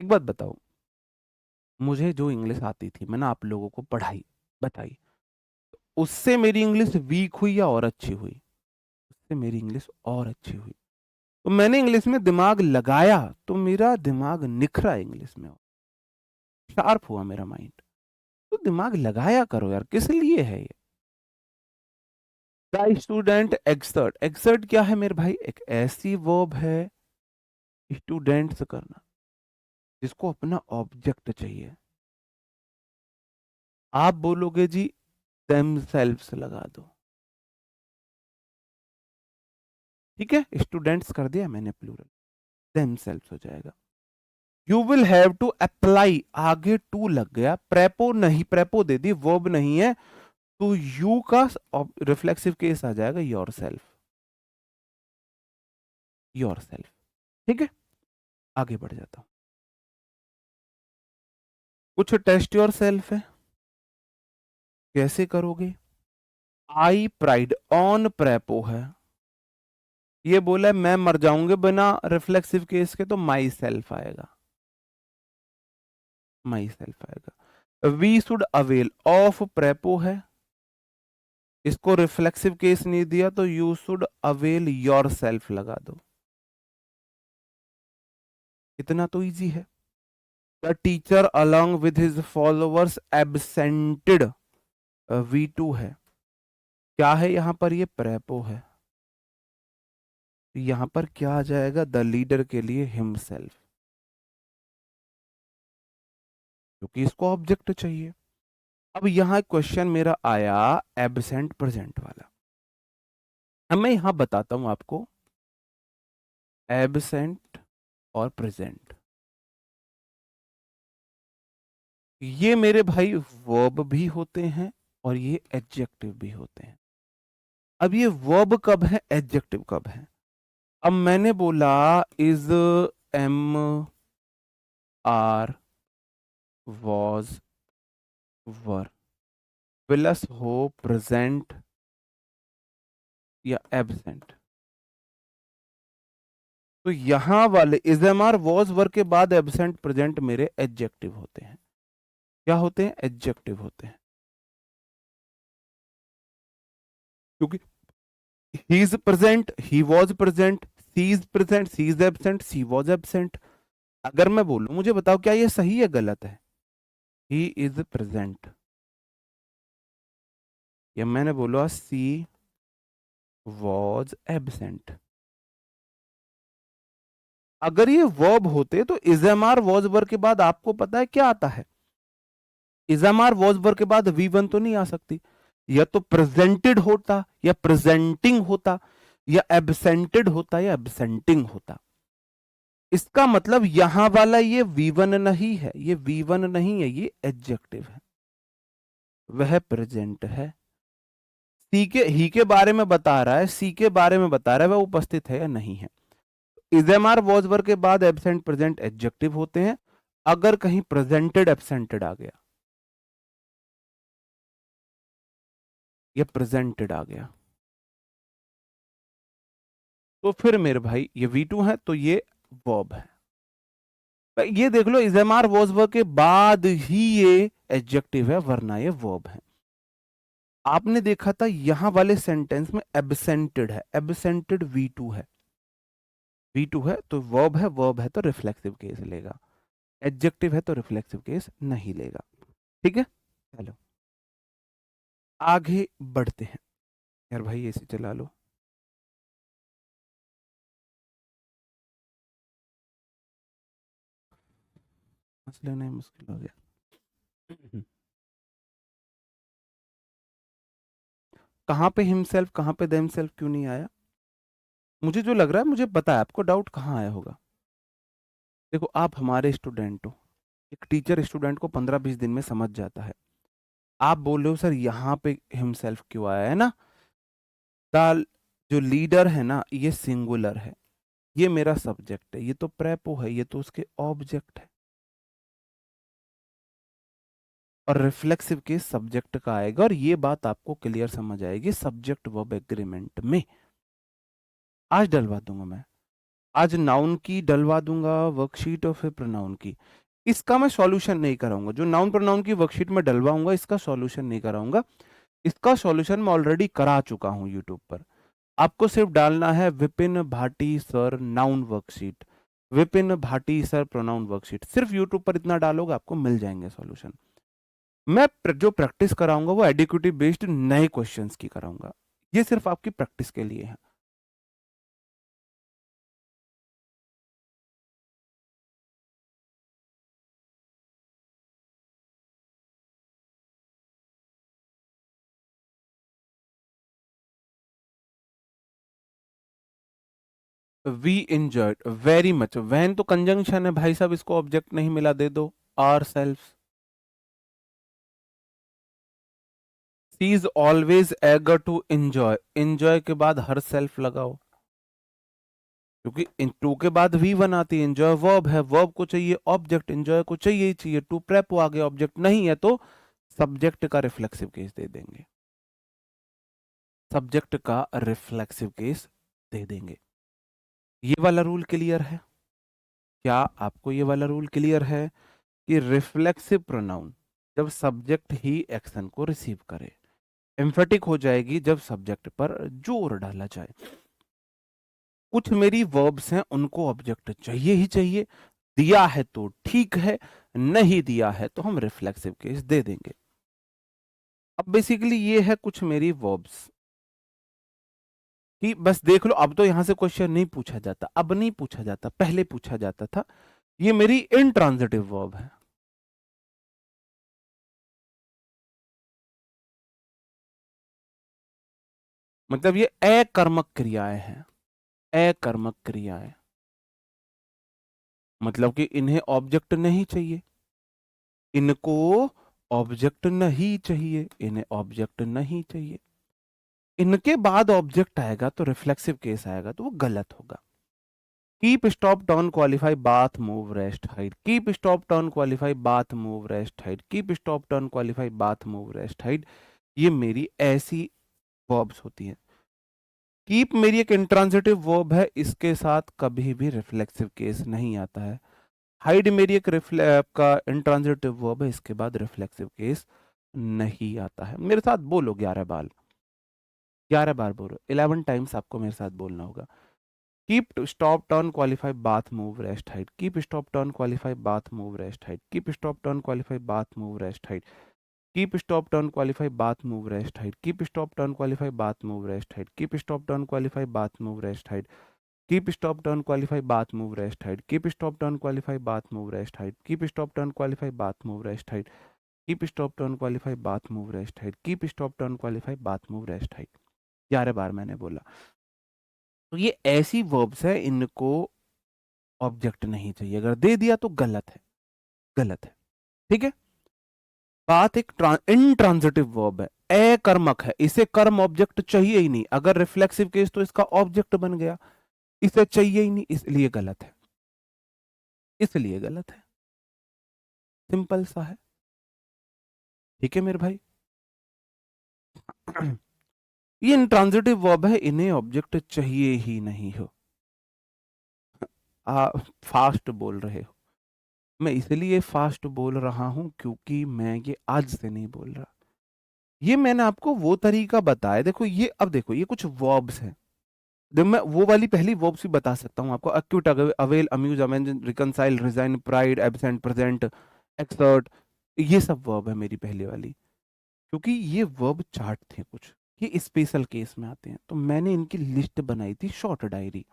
एक बात बताओ, मुझे जो इंग्लिश आती थी मैंने आप लोगों को पढ़ाई बताई, उससे मेरी इंग्लिश वीक हुई या और अच्छी हुई? उससे मेरी इंग्लिश और अच्छी हुई। तो मैंने इंग्लिश में दिमाग लगाया तो मेरा दिमाग निखरा इंग्लिश में, शार्प हुआ मेरा माइंड। तो दिमाग लगाया करो यार, किस लिए है ये? द स्टूडेंट एक्सर्ट, एक्सर्ट क्या है मेरे भाई? एक ऐसी वर्ब है स्टूडेंट्स करना जिसको अपना ऑब्जेक्ट चाहिए। आप बोलोगे जी themselves लगा दो, ठीक है, स्टूडेंट्स कर दिया मैंने प्लूरल, themselves हो जाएगा। You will have to apply, आगे टू लग गया, प्रेपो नहीं, प्रेपो दे दी, वर्ब नहीं है, तो यू का रिफ्लेक्सिव केस आ जाएगा योर सेल्फ, योर सेल्फ। ठीक है, आगे बढ़ जाता हूं। कुछ टेस्ट योर सेल्फ है, कैसे करोगे? आई प्राइड ऑन प्रेपो है, ये बोला है मैं मर जाऊंगे बिना रिफ्लेक्सिव केस के, तो माई सेल्फ आएगा, माई सेल्फ आएगा। We should avail of prepo है, इसको रिफ्लेक्सिव केस नहीं दिया तो you should avail yourself लगा दो, इतना तो इजी है। The teacher along with his followers absented, V2 है, क्या है यहां पर, ये प्रेपो है, यहां पर क्या आ जाएगा, द लीडर के लिए हिमसेल्फ, क्योंकि इसको ऑब्जेक्ट चाहिए। अब यहां क्वेश्चन मेरा आया एबसेंट प्रेजेंट वाला, अब मैं यहां बताता हूं आपको एबसेंट और प्रेजेंट, ये मेरे भाई वर्ब भी होते हैं और ये एडजेक्टिव भी होते हैं। अब ये वर्ब कब है, एडजेक्टिव कब है? अब मैंने बोला is, am, are, was, were, plus हो प्रेजेंट या एबसेंट, तो यहां वाले is, am, are, was, were के बाद एबसेंट प्रेजेंट मेरे एडजेक्टिव होते हैं। क्या होते हैं, एडजेक्टिव होते हैं, क्योंकि he is present, he was present, she is present, she is absent, she was absent. अगर मैं बोलूं मुझे बताओ क्या ये सही है गलत है, ही इज प्रेजेंट, या मैंने बोला सी वॉज एबसेंट, अगर ये वर्ब होते तो इजएमआर वॉज वर के बाद आपको पता है क्या आता है, इजएमआर वॉज वर के बाद V1 तो नहीं आ सकती, या तो प्रेजेंटेड होता या प्रेजेंटिंग होता, या एबसेंटेड होता या एबसेंटिंग होता। इसका मतलब यहां वाला ये V1 नहीं है, ये V1 नहीं है, ये एडजेक्टिव है, वह प्रेजेंट है। सी के ही के बारे में बता रहा है, सी के बारे में बता रहा है वह उपस्थित है या नहीं है। इजएमआर वॉज वर के बाद एबसेंट प्रेजेंट एडजेक्टिव होते हैं, अगर कहीं प्रेजेंटेड एबसेंटेड आ गया या प्रेजेंटेड आ गया तो फिर मेरे भाई ये V2 है, तो ये वर्ब है। ये देख लो इजएमआर वॉज वर्ब के बाद ही ये एडजेक्टिव है, वरना ये वर्ब है। आपने देखा था यहां वाले सेंटेंस में एब्सेंटेड है, एब्सेंटेड V2 है, V2 है तो वर्ब है, वर्ब है तो रिफ्लेक्सिव केस लेगा, एडजेक्टिव है तो रिफ्लेक्सिव केस नहीं लेगा। ठीक है, चलो आगे बढ़ते हैं। यार भाई ऐसे चला लो, मसला नहीं, मुश्किल हो गया। कहां पे हिमसेल्फ, कहां पे देमसेल्फ क्यों नहीं आया? मुझे जो लग रहा है, मुझे पता है आपको डाउट कहाँ आया होगा। देखो आप हमारे स्टूडेंट हो, एक टीचर स्टूडेंट को 15-20 दिन में समझ जाता है। आप बोल रहे हो सर यहाँ पे हिमसेल्फ क्यों आया है ना, द जो लीडर है ना ये सिंगुलर है, ये मेरा सब्जेक्ट है, ये तो प्रेपो है, ये तो उसके ऑब्जेक्ट है, और रिफ्लेक्सिव के सब्जेक्ट का आएगा, और ये बात आपको क्लियर समझ आएगी सब्जेक्ट वर्ब एग्रीमेंट में। आज डलवा दूंगा मैं, आज नाउन की डलवा दूंगा वर्कशीट और फिर प्रोनाउन की। इसका मैं सॉल्यूशन नहीं कराऊंगा, जो नाउन प्रोनाउन की वर्कशीट में डलवाऊंगा इसका सॉल्यूशन नहीं कराऊंगा, इसका सॉल्यूशन मैं ऑलरेडी करा चुका हूं यूट्यूब पर। आपको सिर्फ डालना है Vipin Bhati sir noun worksheet, Vipin Bhati sir pronoun worksheet, सिर्फ यूट्यूब पर इतना डालोगे आपको मिल जाएंगे सॉल्यूशन। मैं जो प्रैक्टिस कराऊंगा वो एडिक्विटी बेस्ड नए क्वेश्चंस की कराऊंगा, ये सिर्फ आपकी प्रैक्टिस के लिए है। We enjoyed very much, when तो कंजंक्शन है भाई साहब, इसको ऑब्जेक्ट नहीं मिला, दे दो ourselves. She is always eager to enjoy, enjoy के बाद हर सेल्फ लगाओ, क्योंकि इन टू के बाद वी वन आती है, एंजॉय वर्ब है, वर्ब को चाहिए ऑब्जेक्ट, एंजॉय को चाहिए ही चाहिए, टू प्रेपो आगे ऑब्जेक्ट नहीं है तो सब्जेक्ट का रिफ्लेक्सिव केस दे देंगे। सब्जेक्ट का रिफ्लेक्सिव केस दे देंगे। ये वाला रूल क्लियर है? क्या आपको ये वाला रूल क्लियर है कि रिफ्लेक्सिव प्रोनाउन जब सब्जेक्ट ही एक्शन को रिसीव करे, एम्फेटिक हो जाएगी जब सब्जेक्ट पर जोर डाला जाए। कुछ मेरी वर्ब्स हैं, उनको ऑब्जेक्ट चाहिए ही चाहिए, दिया है तो ठीक है, नहीं दिया है तो हम रिफ्लेक्सिव केस दे देंगे। अब बेसिकली ये है कुछ मेरी वर्ब्स कि बस देख लो, अब तो यहां से क्वेश्चन नहीं पूछा जाता, अब नहीं पूछा जाता, पहले पूछा जाता था। ये मेरी इंट्रांजिटिव वर्ब है। मतलब ये अकर्मक क्रियाएं हैं, अकर्मक क्रियाएं, मतलब कि इन्हें ऑब्जेक्ट नहीं चाहिए, इनको ऑब्जेक्ट नहीं चाहिए, इन्हें ऑब्जेक्ट नहीं चाहिए। इनके बाद ऑब्जेक्ट आएगा तो रिफ्लेक्सिव केस आएगा तो वो गलत होगा। Keep stop turn qualify bath move rest hide, keep stop turn qualify bath move rest hide, keep stop turn qualify bath move rest hide, ये मेरी ऐसी वर्ब्स होती हैं। कीप मेरी एक इंट्रांजिटिव वर्ब है, इसके साथ कभी भी रिफ्लेक्सिव केस नहीं आता है। हाइड मेरी एक का इंट्रांजिटिव वर्ब है, इसके बाद रिफ्लेक्सिव केस नहीं आता है। मेरे साथ बोलो 11 बार, 11 बार बोलो, 11 टाइम्स आपको मेरे साथ बोलना होगा। Keep stop turn qualify bath move rest hide, keep stop turn qualify bath move rest hide, keep stop turn qualify bath move rest hide, keep stop turn qualify bath move rest hide, keep stop turn qualify bath move rest hide, keep stop turn qualify bath move rest hide, keep stop turn qualify bath move rest hide, keep stop turn qualify bath move rest hide, keep stop turn qualify bath move rest hide, keep stop turn qualify bath move rest hide, keep stop turn qualify bath move rest hide. 11 बार मैंने बोला। तो ये ऐसी verbs है, इनको object नहीं चाहिए, अगर दे दिया तो गलत है, गलत है। ठीक है। बात एक इंट्रांजिटिव वर्ब है, अकर्मक है, इसे कर्म ऑब्जेक्ट चाहिए ही नहीं, अगर रिफ्लेक्सिव केस तो इसका ऑब्जेक्ट बन गया, इसे चाहिए ही नहीं, इसलिए गलत है, इसलिए गलत है। सिंपल सा है। ठीक है मेरे भाई। ये इंट्रांजिटिव वर्ब है, इन्हें ऑब्जेक्ट चाहिए ही नहीं हो। फास्ट बोल रहे हो, मैं इसलिए फास्ट बोल रहा हूं क्योंकि मैं ये आज से नहीं बोल रहा, ये मैंने आपको वो तरीका बताया। देखो ये, अब देखो ये कुछ वर्ब्स हैं, जब मैं वो वाली पहली वर्ब्स भी बता सकता हूँ आपको, acute, avail, amuse, amends, reconcile, resign, pride, absent, present, exert, ये सब वर्ब है मेरी पहले वाली, क्योंकि ये वर्ब चार्ट थे कुछ, ये स्पेशल केस में आते हैं, तो मैंने इनकी लिस्ट बनाई थी शॉर्ट डायरी,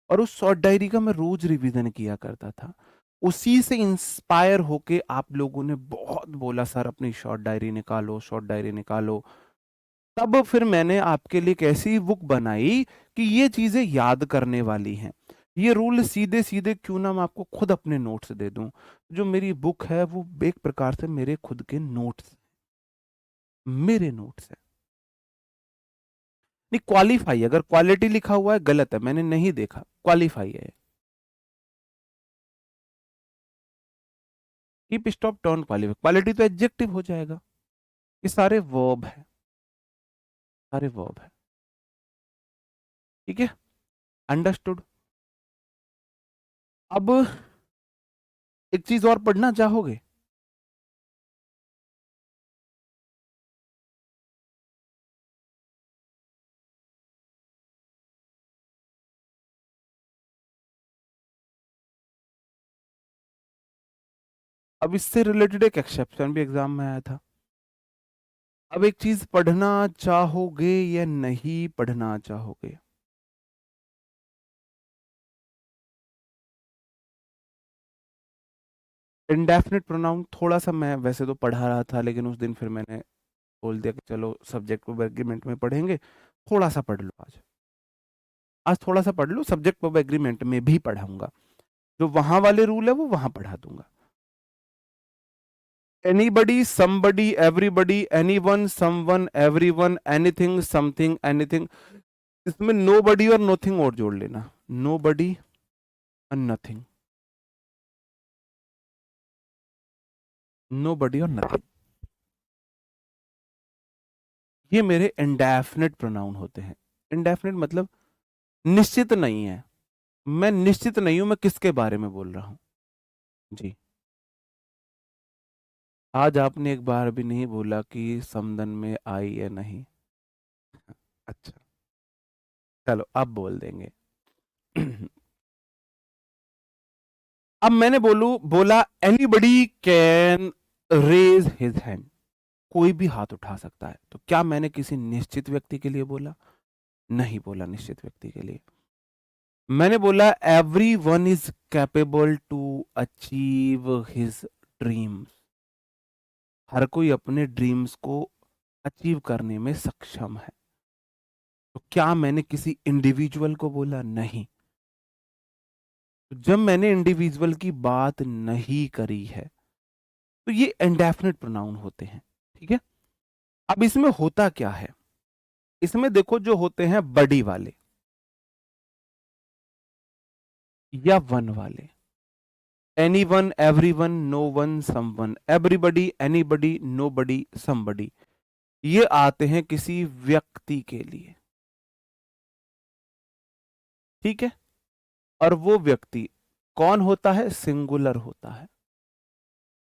और उस शॉर्ट डायरी का मैं रोज रिवीजन किया करता था। उसी से इंस्पायर होके आप लोगों ने बहुत बोला सर अपनी शॉर्ट डायरी निकालो, शॉर्ट डायरी निकालो, तब फिर मैंने आपके लिए एक ऐसी बुक बनाई कि ये चीजें याद करने वाली हैं। ये रूल सीधे सीधे क्यों ना मैं आपको खुद अपने नोट्स दे दूं, जो मेरी बुक है वो एक प्रकार से मेरे खुद के नोट्स, मेरे नोट्स है। नहीं, क्वालिफाई, अगर क्वालिटी लिखा हुआ है गलत है, मैंने नहीं देखा, क्वालिफाई है। Keep stop turn qualify, quality तो एडजेक्टिव हो जाएगा। ये सारे वर्ब है, सारे वर्ब है। ठीक है, अंडरस्टूड। अब एक चीज और पढ़ना चाहोगे? अब इससे रिलेटेड एक एक्सेप्शन भी एग्जाम में आया था। अब एक चीज पढ़ना चाहोगे या नहीं पढ़ना चाहोगे? इंडेफिनिट प्रोनाउन थोड़ा सा मैं वैसे तो पढ़ा रहा था, लेकिन उस दिन फिर मैंने बोल दिया कि चलो सब्जेक्ट वर्ब एग्रीमेंट में पढ़ेंगे, थोड़ा सा पढ़ लो आज, आज थोड़ा सा पढ़ लो, सब्जेक्ट वर्ब एग्रीमेंट में भी पढ़ाऊंगा, जो वहां वाले रूल है वो वहां पढ़ा दूंगा। Anybody, somebody, everybody, anyone, someone, everyone, anything, something, anything, इसमें नो बडी और नोथिंग और जोड़ लेना, नो बडी और नथिंग, नो बडी और नथिंग, ये मेरे इंडेफिनिट प्रोनाउन होते हैं। इंडेफिनिट मतलब निश्चित नहीं है, मैं निश्चित नहीं हूं मैं किसके बारे में बोल रहा हूं। जी, आज आपने एक बार भी नहीं बोला कि समदन में आई या नहीं। अच्छा, चलो अब बोल देंगे। अब मैंने बोला anybody can raise his hand, कोई भी हाथ उठा सकता है, तो क्या मैंने किसी निश्चित व्यक्ति के लिए बोला? नहीं बोला निश्चित व्यक्ति के लिए। मैंने बोला everyone is capable to achieve his dreams, हर कोई अपने ड्रीम्स को अचीव करने में सक्षम है। तो क्या मैंने किसी इंडिविजुअल को बोला? नहीं। तो जब मैंने इंडिविजुअल की बात नहीं करी है तो ये इंडेफिनिट प्रोनाउन होते हैं। ठीक है, अब इसमें होता क्या है, इसमें देखो जो होते हैं बड़ी वाले या वन वाले, anyone, everyone, no one, someone, everybody, anybody, nobody, somebody, ये आते हैं किसी व्यक्ति के लिए। ठीक है, और वो व्यक्ति कौन होता है? सिंगुलर होता है।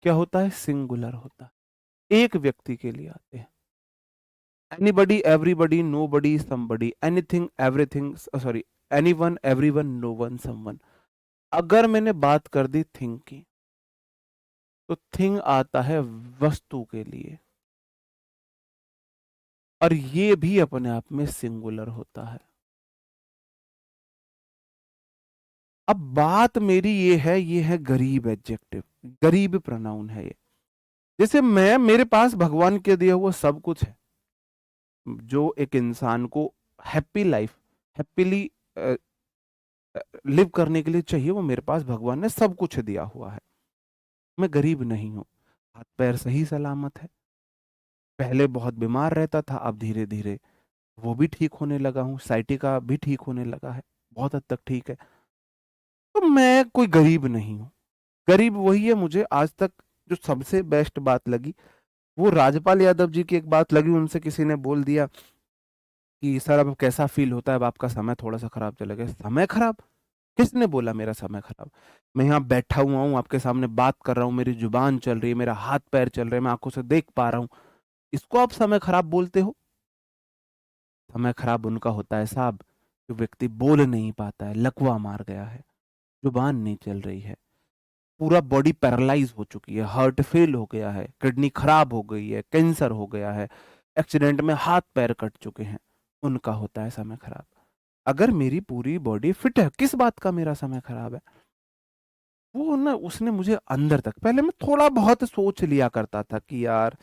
क्या होता है? सिंगुलर होता है, एक व्यक्ति के लिए आते हैं। Anybody, everybody, nobody, somebody, anything, everything, sorry, anyone, everyone, no one, someone. अगर मैंने बात कर दी थिंग की, तो थिंग आता है वस्तु के लिए, और ये भी अपने आप में सिंगुलर होता है। अब बात मेरी ये है गरीब एडजेक्टिव, गरीब प्रोनाउन है ये। जैसे मैं, मेरे पास भगवान के दिया हुआ सब कुछ है, जो एक इंसान को हैप्पी लाइफ, हैप्पीली लिव करने के लिए चाहिए, वो मेरे पास भगवान ने सब कुछ दिया हुआ है। मैं गरीब नहीं हूं, हाथ पैर सही सलामत है। पहले बहुत बीमार रहता था, अब धीरे धीरे वो भी ठीक होने लगा हूँ, साइटिका भी ठीक होने लगा है, बहुत हद तक ठीक है। तो मैं कोई गरीब नहीं हूँ। गरीब वही है, मुझे आज तक जो सबसे बेस्ट बात लगी, वो राजपाल यादव जी की एक बात लगी, उनसे किसी ने बोल दिया कि सर अब कैसा फील होता है, अब आपका समय थोड़ा सा खराब चला गया। समय खराब? किसने बोला मेरा समय खराब? मैं यहाँ बैठा हुआ हूँ, आपके सामने बात कर रहा हूँ, मेरी जुबान चल रही है, मेरा हाथ पैर चल रहे हैं, मैं आंखों से देख पा रहा हूँ, इसको आप समय खराब बोलते हो? समय खराब उनका होता है साहब, जो व्यक्ति बोल नहीं पाता है, लकवा मार गया है, जुबान नहीं चल रही है, पूरा बॉडी पैरालाइज हो चुकी है, हार्ट फेल हो गया है, किडनी खराब हो गई है, कैंसर हो गया है, एक्सीडेंट में हाथ पैर कट चुके हैं, उनका होता है समय खराब। अगर मेरी पूरी बॉडी फिट है, किस बात का मेरा समय खराब है? वो ना, उसने मुझे अंदर तक, पहले मैं थोड़ा बहुत सोच लिया करता था कि यार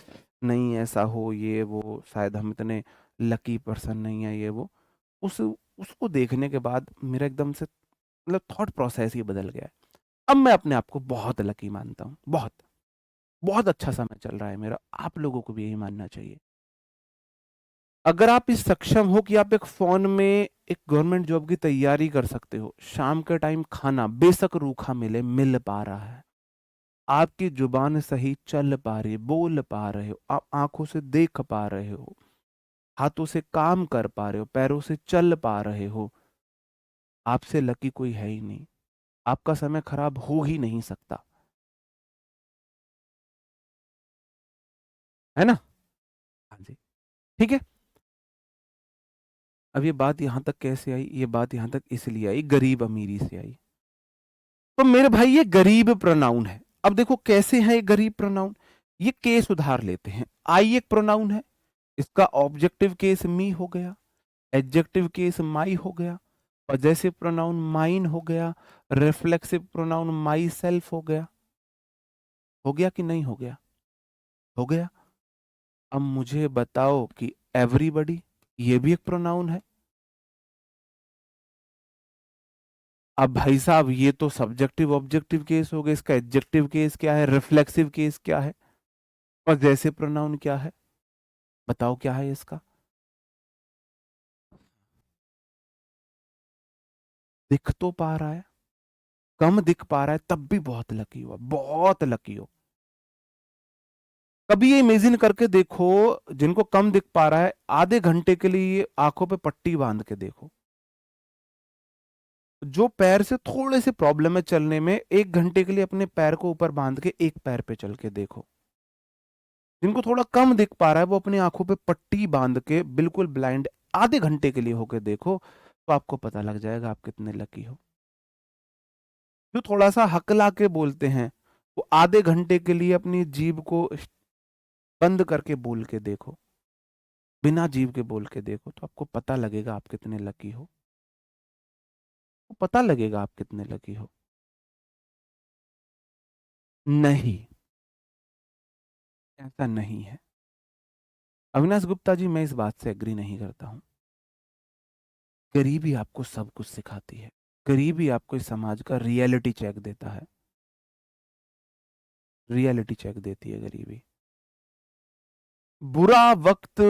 नहीं ऐसा हो, ये वो, शायद हम इतने लकी पर्सन नहीं है, ये वो, उस उसको देखने के बाद मेरा एकदम से मतलब थॉट प्रोसेस ही बदल गया है। अब मैं अपने आप को बहुत लकी मानता हूँ, बहुत बहुत अच्छा समय चल रहा है मेरा, आप लोगों को भी यही मानना चाहिए। अगर आप इस सक्षम हो कि आप एक फोन में एक गवर्नमेंट जॉब की तैयारी कर सकते हो, शाम के टाइम खाना बेशक रूखा मिले, मिल पा रहा है, आपकी जुबान सही चल पा रही है, बोल पा रहे हो, आप आंखों से देख पा रहे हो, हाथों से काम कर पा रहे हो, पैरों से चल पा रहे हो, आपसे लकी कोई है ही नहीं। आपका समय खराब हो ही नहीं सकता, है ना? हाँ जी, ठीक है। अब ये बात यहां तक कैसे आई? ये बात यहां तक इसलिए आई, गरीब अमीरी से आई। तो मेरे भाई ये गरीब प्रोनाउन है। अब देखो कैसे है ये गरीब प्रोनाउन, ये केस उधार लेते हैं। आई एक प्रोनाउन है, इसका ऑब्जेक्टिव केस मी हो गया, एडजेक्टिव केस माई हो गया, पजेसिव प्रोनाउन माइन हो गया, रिफ्लेक्सिव प्रोनाउन माई सेल्फ हो गया। हो गया कि नहीं हो गया? हो गया। अब मुझे बताओ कि एवरीबडी, ये भी एक प्रोनाउन है। अब भाई साहब ये तो सब्जेक्टिव ऑब्जेक्टिव केस हो गया, इसका एडजेक्टिव केस क्या है, रिफ्लेक्सिव केस क्या है, पजेसिव प्रोनाउन क्या है? बताओ क्या है इसका? दिख तो पा रहा है, कम दिख पा रहा है, तब भी बहुत लकी हो, बहुत लकी हो। कभी ये इमेजिन करके देखो, जिनको कम दिख पा रहा है, आधे घंटे के लिए आंखों पे पट्टी बांध के देखो। जो पैर से थोड़े से प्रॉब्लम है चलने में, 1 घंटे के लिए अपने पैर को ऊपर बांध के एक पैर पे चल के देखो। जिनको थोड़ा कम दिख पा रहा है वो अपनी आंखों पे पट्टी बांध के बिल्कुल ब्लाइंड आधे घंटे के लिए होके देखो, तो आपको पता लग जाएगा आप कितने लकी हो। जो थोड़ा सा हकला के बोलते हैं, वो आधे घंटे के लिए अपनी जीभ को बंद करके बोल के देखो, बिना जीभ के बोल के देखो, तो आपको पता लगेगा आप कितने लकी हो। पता लगेगा आप कितने लकी हो। नहीं, ऐसा नहीं है। अविनाश गुप्ता जी, मैं इस बात से एग्री नहीं करता हूं। गरीबी आपको सब कुछ सिखाती है। गरीबी आपको इस समाज का रियलिटी चेक देता है। रियलिटी चेक देती है गरीबी। बुरा वक्त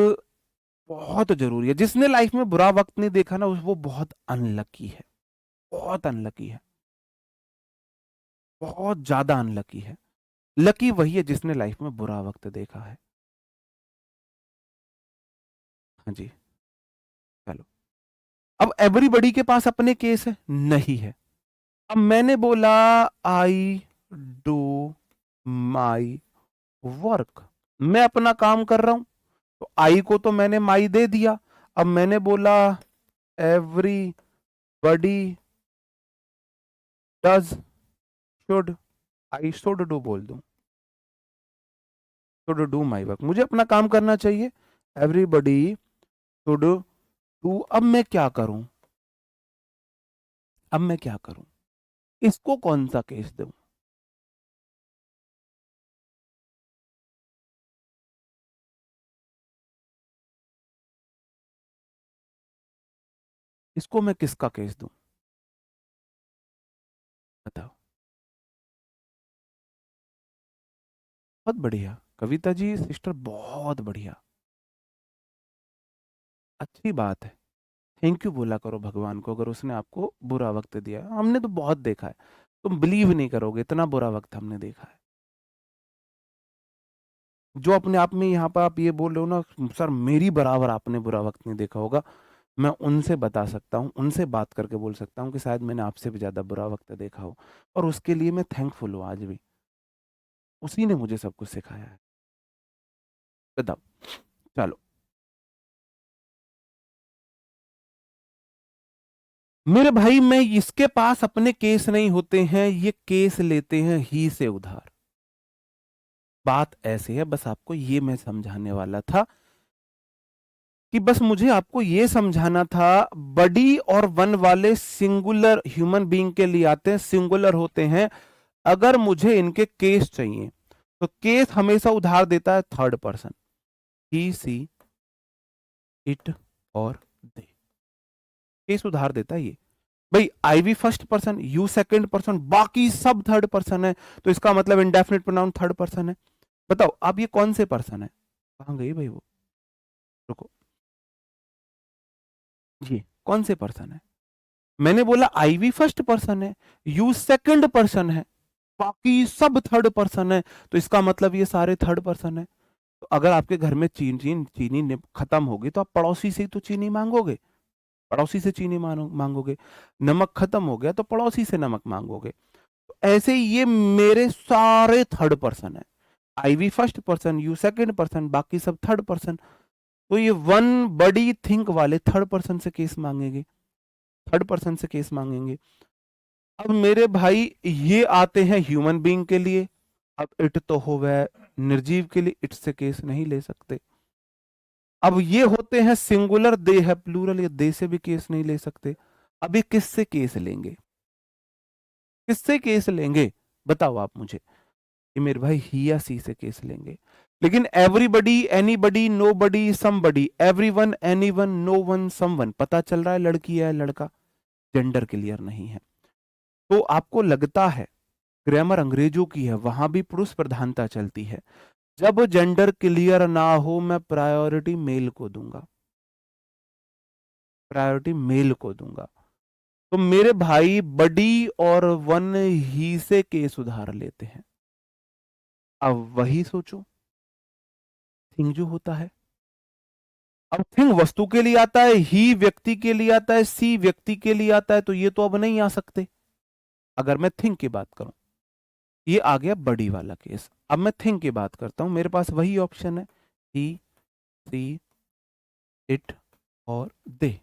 बहुत जरूरी है। जिसने लाइफ में बुरा वक्त नहीं देखा ना, वो बहुत अनलकी है। बहुत अनलकी है। बहुत ज्यादा अनलकी है। लकी वही है जिसने लाइफ में बुरा वक्त देखा है। हाँ जी, चलो। अब एवरीबडी के पास अपने केस है नहीं है। अब मैंने बोला आई डू माई वर्क, मैं अपना काम कर रहा हूं, तो आई को तो मैंने माई दे दिया। अब मैंने बोला everybody does should, I should do बोल दूं, शुड डू माई वर्क, मुझे अपना काम करना चाहिए। एवरीबडी शुड डू, अब मैं क्या करूं? अब मैं क्या करूं? इसको कौन सा केस दूं? इसको मैं किसका केस दूं? बताओ। बहुत बढ़िया कविता जी, सिस्टर, बहुत बढ़िया, अच्छी बात है। थैंक यू बोला करो भगवान को अगर उसने आपको बुरा वक्त दिया। हमने तो बहुत देखा है, तुम बिलीव नहीं करोगे इतना बुरा वक्त हमने देखा है। जो अपने आप में यहाँ पर आप ये बोल रहे हो ना, सर मेरी बराबर आपने बुरा वक्त नहीं देखा होगा, मैं उनसे बता सकता हूँ, उनसे बात करके बोल सकता हूँ कि शायद मैंने आपसे भी ज्यादा बुरा वक्त देखा हो, और उसके लिए मैं थैंकफुल हूँ आज भी। उसी ने मुझे सब कुछ सिखाया है। बताओ। चलो, मेरे भाई, मैं इसके पास अपने केस नहीं होते हैं, ये केस लेते हैं ही से उधार। बात ऐसे है, बस आपको ये मैं समझाने वाला था कि बस मुझे आपको ये समझाना था, बड़ी और वन वाले सिंगुलर ह्यूमन बीइंग के लिए आते हैं, सिंगुलर होते हैं। अगर मुझे इनके केस चाहिए तो केस हमेशा उधार देता है third person, he she it और दे, केस उधार देता है ये। भाई I we first person, you second person, बाकी सब थर्ड पर्सन है, तो इसका मतलब इंडेफिनिट प्रोनाउन थर्ड पर्सन है। बताओ अब ये कौन से पर्सन है? कहां गई भाई वो? रुको, ये कौन से पर्सन है? मैंने बोला आई वी फर्स्ट पर्सन है, यू सेकंड पर्सन है, बाकी सब थर्ड पर्सन है, तो इसका मतलब ये सारे थर्ड पर्सन है। तो अगर आपके घर में चीनी खत्म होगी तो आप पड़ोसी से ही तो चीनी मांगोगे, पड़ोसी से चीनी मांगोगे। नमक खत्म हो गया तो पड़ोसी से नमक मांगोगे। तो ऐसे ही ये मेरे सारे थर्ड पर्सन है, I we first person, you second person, बाकी सब थर्ड पर्सन। तो ये वन बड़ी थिंक वाले थर्ड पर्सन से केस मांगेंगे, थर्ड पर्सन से केस मांगेंगे। अब मेरे भाई ये आते हैं ह्यूमन बीइंग के लिए, अब इट तो हो वह निर्जीव के लिए, इट से केस नहीं ले सकते। अब ये होते हैं सिंगुलर, दे है प्लूरल, ये दे से भी केस नहीं ले सकते। अब ये किससे केस लेंगे? किससे केस लेंगे? बताओ आप मुझे। कि मेरे भाई ही या सी से केस लेंगे। लेकिन everybody, anybody, nobody, somebody, everyone, anyone, no one, someone, पता चल रहा है लड़की है लड़का, जेंडर क्लियर नहीं है। तो आपको लगता है ग्रामर अंग्रेजों की है, वहां भी पुरुष प्रधानता चलती है। जब जेंडर क्लियर ना हो, मैं प्रायोरिटी मेल को दूंगा, प्रायोरिटी मेल को दूंगा। तो मेरे भाई बडी और वन ही से केस उधार लेते हैं। अब वही सोचो, थिंग जो होता है, अब थिंग वस्तु के लिए आता है, ही व्यक्ति के लिए आता है, सी व्यक्ति के लिए आता है, तो ये तो अब नहीं आ सकते। अगर मैं थिंग की बात करूं, ये आ गया बड़ी वाला केस। अब मैं थिंग की बात करता हूं, मेरे पास वही ऑप्शन है, ही, सी, इट और दे,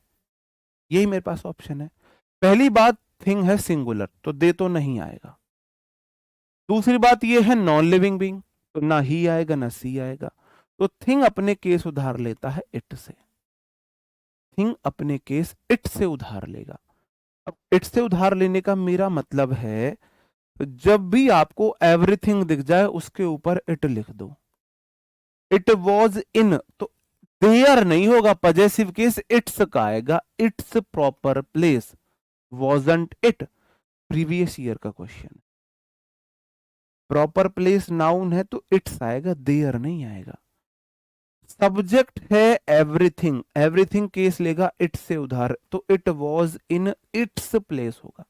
यही मेरे पास ऑप्शन है। पहली बात, थिंग है सिंगुलर, तो दे तो नहीं आएगा। दूसरी बात ये है नॉन लिविंग बीइंग, तो ना ही आएगा ना सी आएगा। तो थिंग अपने केस उधार लेता है इट से, थिंग अपने केस इट से उधार लेगा। अब इट से उधार लेने का मेरा मतलब है, जब भी आपको एवरीथिंग दिख जाए उसके ऊपर इट लिख दो। इट वॉज इन, तो देयर नहीं होगा, पजेसिव केस इट्स का आएगा, it's proper place, wasn't it, previous year का क्वेश्चन। प्रॉपर प्लेस नाउन है तो इट्स आएगा, देयर नहीं आएगा। सब्जेक्ट है एवरीथिंग, एवरीथिंग केस लेगा इट से उधार, तो it was in its place होगा।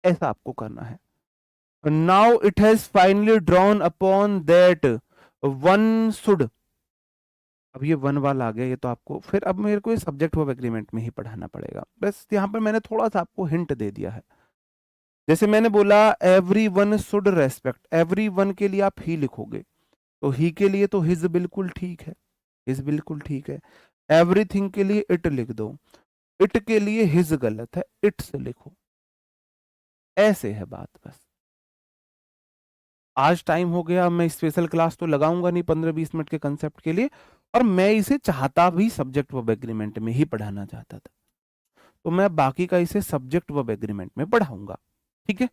ऐसा आपको करना है। Now it has finally drawn upon that one should, अब ये वन वाला आ गया, ये तो आपको फिर अब मेरे को ये सब्जेक्ट वर्ब एग्रीमेंट में ही पढ़ाना पड़ेगा। बस यहाँ पर मैंने थोड़ा सा आपको हिंट दे दिया है। जैसे मैंने बोला every one should respect, every one के लिए आप ही लिखोगे, तो ही के लिए तो हिज बिल्कुल ठीक है, हिज बिल्कुल ठीक है। एवरीथिंग के लिए इट लिख दो, इट के लिए हिज गलत है, इट्स लिखो। ऐसे है बात बस। आज टाइम हो गया, मैं स्पेशल क्लास तो लगाऊंगा नहीं 15-20 मिनट के कंसेप्ट के लिए, और मैं इसे चाहता भी सब्जेक्ट वर्ब एग्रीमेंट में ही पढ़ाना चाहता था, तो मैं बाकी का इसे सब्जेक्ट वर्ब एग्रीमेंट में पढ़ाऊंगा, ठीक है।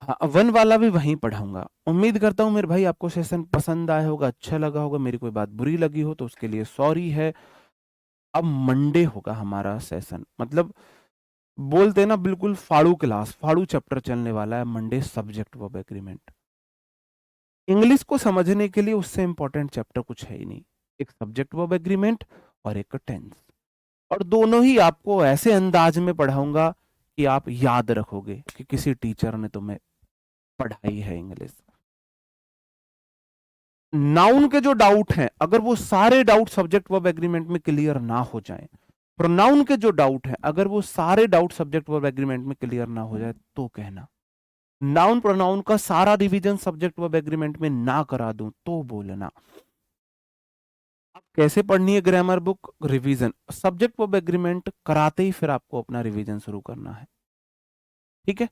हाँ, वन वाला भी वहीं पढ़ाऊंगा। उम्मीद करता हूँ मेरे भाई आपको सेशन पसंद आया होगा, अच्छा लगा होगा। मेरी कोई बात बुरी लगी हो तो उसके लिए सॉरी है। अब मंडे होगा हमारा सेशन, मतलब बोलते हैं ना बिल्कुल फाड़ू क्लास, फाड़ू चैप्टर चलने वाला है Monday, subject verb agreement. English को समझने के लिए उससे इंपॉर्टेंट चैप्टर कुछ है ही नहीं, एक सब्जेक्ट वर्ब एग्रीमेंट और एक टेंस, और दोनों ही आपको ऐसे अंदाज में पढ़ाऊंगा कि आप याद रखोगे कि किसी टीचर ने तुम्हें पढ़ाई है इंग्लिश। नाउन के जो डाउट हैं, अगर वो सारे डाउट सब्जेक्ट वर्ब एग्रीमेंट में क्लियर ना हो जाएं, प्रोनाउन के जो डाउट हैं अगर वो सारे डाउट सब्जेक्ट वर्ब एग्रीमेंट में क्लियर ना हो जाए, तो कहना। नाउन प्रोनाउन का सारा रिवीजन सब्जेक्ट वर्ब एग्रीमेंट में ना करा दूं तो बोलना। अब कैसे पढ़नी है grammar book, revision, subject verb agreement कराते ही फिर आपको अपना रिवीजन शुरू करना है, ठीक है।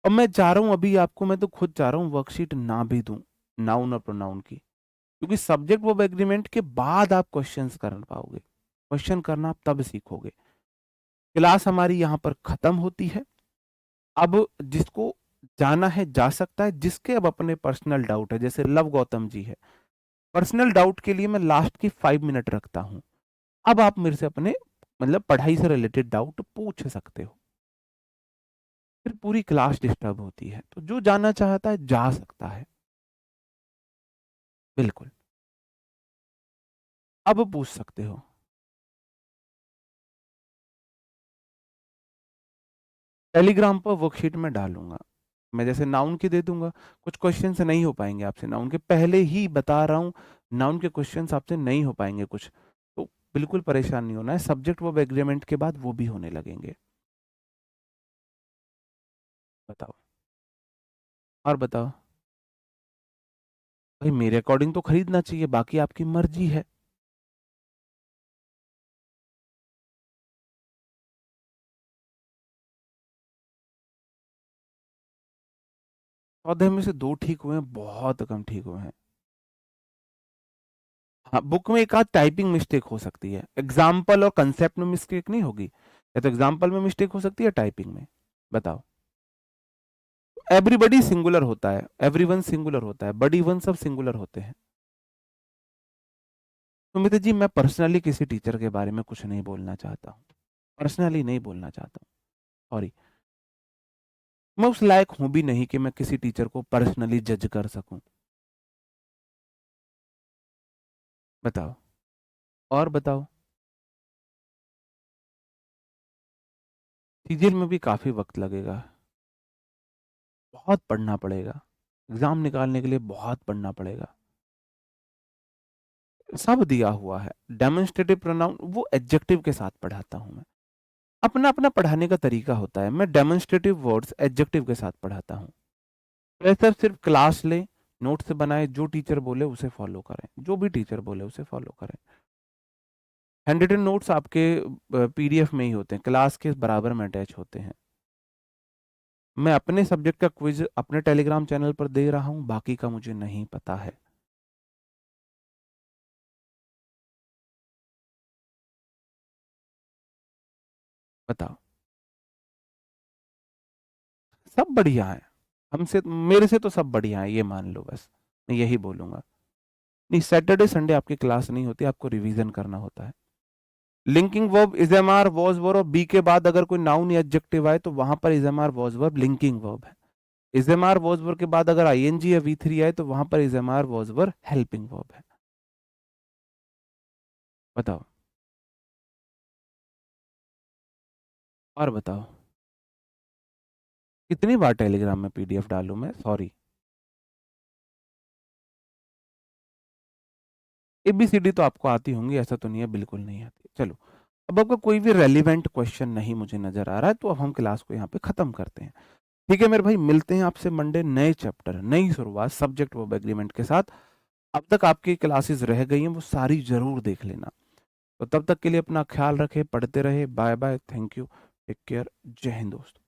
अब मैं चाह रहा हूं अभी आपको, मैं तो खुद चाह रहा हूं वर्कशीट ना भी दूं नाउन और प्रोनाउन की, क्योंकि सब्जेक्ट वर्ब एग्रीमेंट के बाद आप क्वेश्चंस कर पाओगे, क्वेश्चन करना आप तब सीखोगे। क्लास हमारी यहाँ पर खत्म होती है। अब जिसको जाना है जा सकता है, जिसके अब अपने पर्सनल डाउट है, जैसे लव गौतम जी है, पर्सनल डाउट के लिए मैं लास्ट की 5 मिनट रखता हूं। अब आप मेरे से अपने मतलब पढ़ाई से रिलेटेड डाउट पूछ सकते हो, फिर पूरी क्लास डिस्टर्ब होती है, तो जो जाना चाहता है जा सकता है, बिल्कुल। अब पूछ सकते हो। टेलीग्राम पर वर्कशीट में डालूंगा, मैं जैसे नाउन की दे दूंगा, कुछ क्वेश्चन से नहीं हो पाएंगे आपसे नाउन के, पहले ही बता रहा हूं, नाउन के क्वेश्चन आपसे नहीं हो पाएंगे कुछ, तो बिल्कुल परेशान नहीं होना है, सब्जेक्ट वर्ब एग्रीमेंट के बाद वो भी होने लगेंगे। बताओ, और बताओ। भाई मेरे अकॉर्डिंग तो खरीदना चाहिए, बाकी आपकी मर्जी है। पौधे में से 2 ठीक हुए हैं, बहुत कम ठीक हुए हैं। हाँ, बुक में एक आध टाइपिंग मिस्टेक हो सकती है, एग्जाम्पल और कंसेप्ट में मिस्टेक नहीं होगी, या तो एग्जाम्पल में मिस्टेक हो सकती है टाइपिंग में। बताओ। एवरीबडी सिंगुलर होता है, एवरीवन सिंगुलर होता है, बडी वन सब सिंगुलर होते हैं। सुमित जी, मैं पर्सनली किसी टीचर के बारे में कुछ नहीं बोलना चाहता हूँ, पर्सनली नहीं बोलना चाहता हूँ, सॉरी। मैं उस लायक हूं भी नहीं कि मैं किसी टीचर को पर्सनली जज कर सकूं। बताओ, और बताओ। सीजीएल में भी काफी वक्त लगेगा, बहुत पढ़ना पड़ेगा, एग्जाम निकालने के लिए बहुत पढ़ना पड़ेगा। सब दिया हुआ है। डेमोन्स्ट्रेटिव प्रोनाउन वो एडजेक्टिव के साथ पढ़ाता हूं मैं। अपना अपना पढ़ाने का तरीका होता है। मैं डेमोन्स्ट्रेटिव वर्ड्स एडजेक्टिव के साथ पढ़ाता हूँ। प्रोफेसर सिर्फ क्लास ले, नोट्स बनाए, जो टीचर बोले उसे फॉलो करें, जो भी टीचर बोले उसे फॉलो करें। हैंड रिटन नोट्स आपके पीडीएफ में ही होते हैं, क्लास के बराबर में अटैच होते हैं। मैं अपने सब्जेक्ट का क्विज अपने टेलीग्राम चैनल पर दे रहा हूं, बाकी का मुझे नहीं पता है। बताओ। सब बढ़िया है। हमसे, मेरे से तो सब बढ़िया है, ये मान लो बस। मैं यही बोलूंगा। नहीं, सैटरडे संडे आपकी क्लास नहीं होती, आपको रिवीजन करना होता है। Linking verb is am are was verb, और बी के बाद अगर कोई नाउन या एडजेक्टिव आए तो वहां पर is am are was verb linking verb है। Is am are was verb के बाद अगर आईएनजी या वी थ्री आए तो वहां पर is am are was verb helping verb है। बताओ। और बताओ, कितनी बार टेलीग्राम में पीडीएफ डालूं मैं? सॉरी। एबीसीडी तो आपको आती होंगी, ऐसा तो नहीं है बिल्कुल नहीं आती। चलो, अब आपका कोई भी रेलिवेंट क्वेश्चन नहीं मुझे नजर आ रहा है, तो अब हम क्लास को यहाँ पे खत्म करते हैं। ठीक है मेरे भाई, मिलते हैं आपसे मंडे, नए चैप्टर, नई शुरुआत, सब्जेक्ट वर्ब एग्रीमेंट के साथ। अब तक आपकी क्लासेस रह गई हैं, वो सारी जरूर देख लेना। तो तब तक के लिए अपना ख्याल रखें, पढ़ते रहे। Bye bye, thank you, take care, जय हिंद दोस्तों।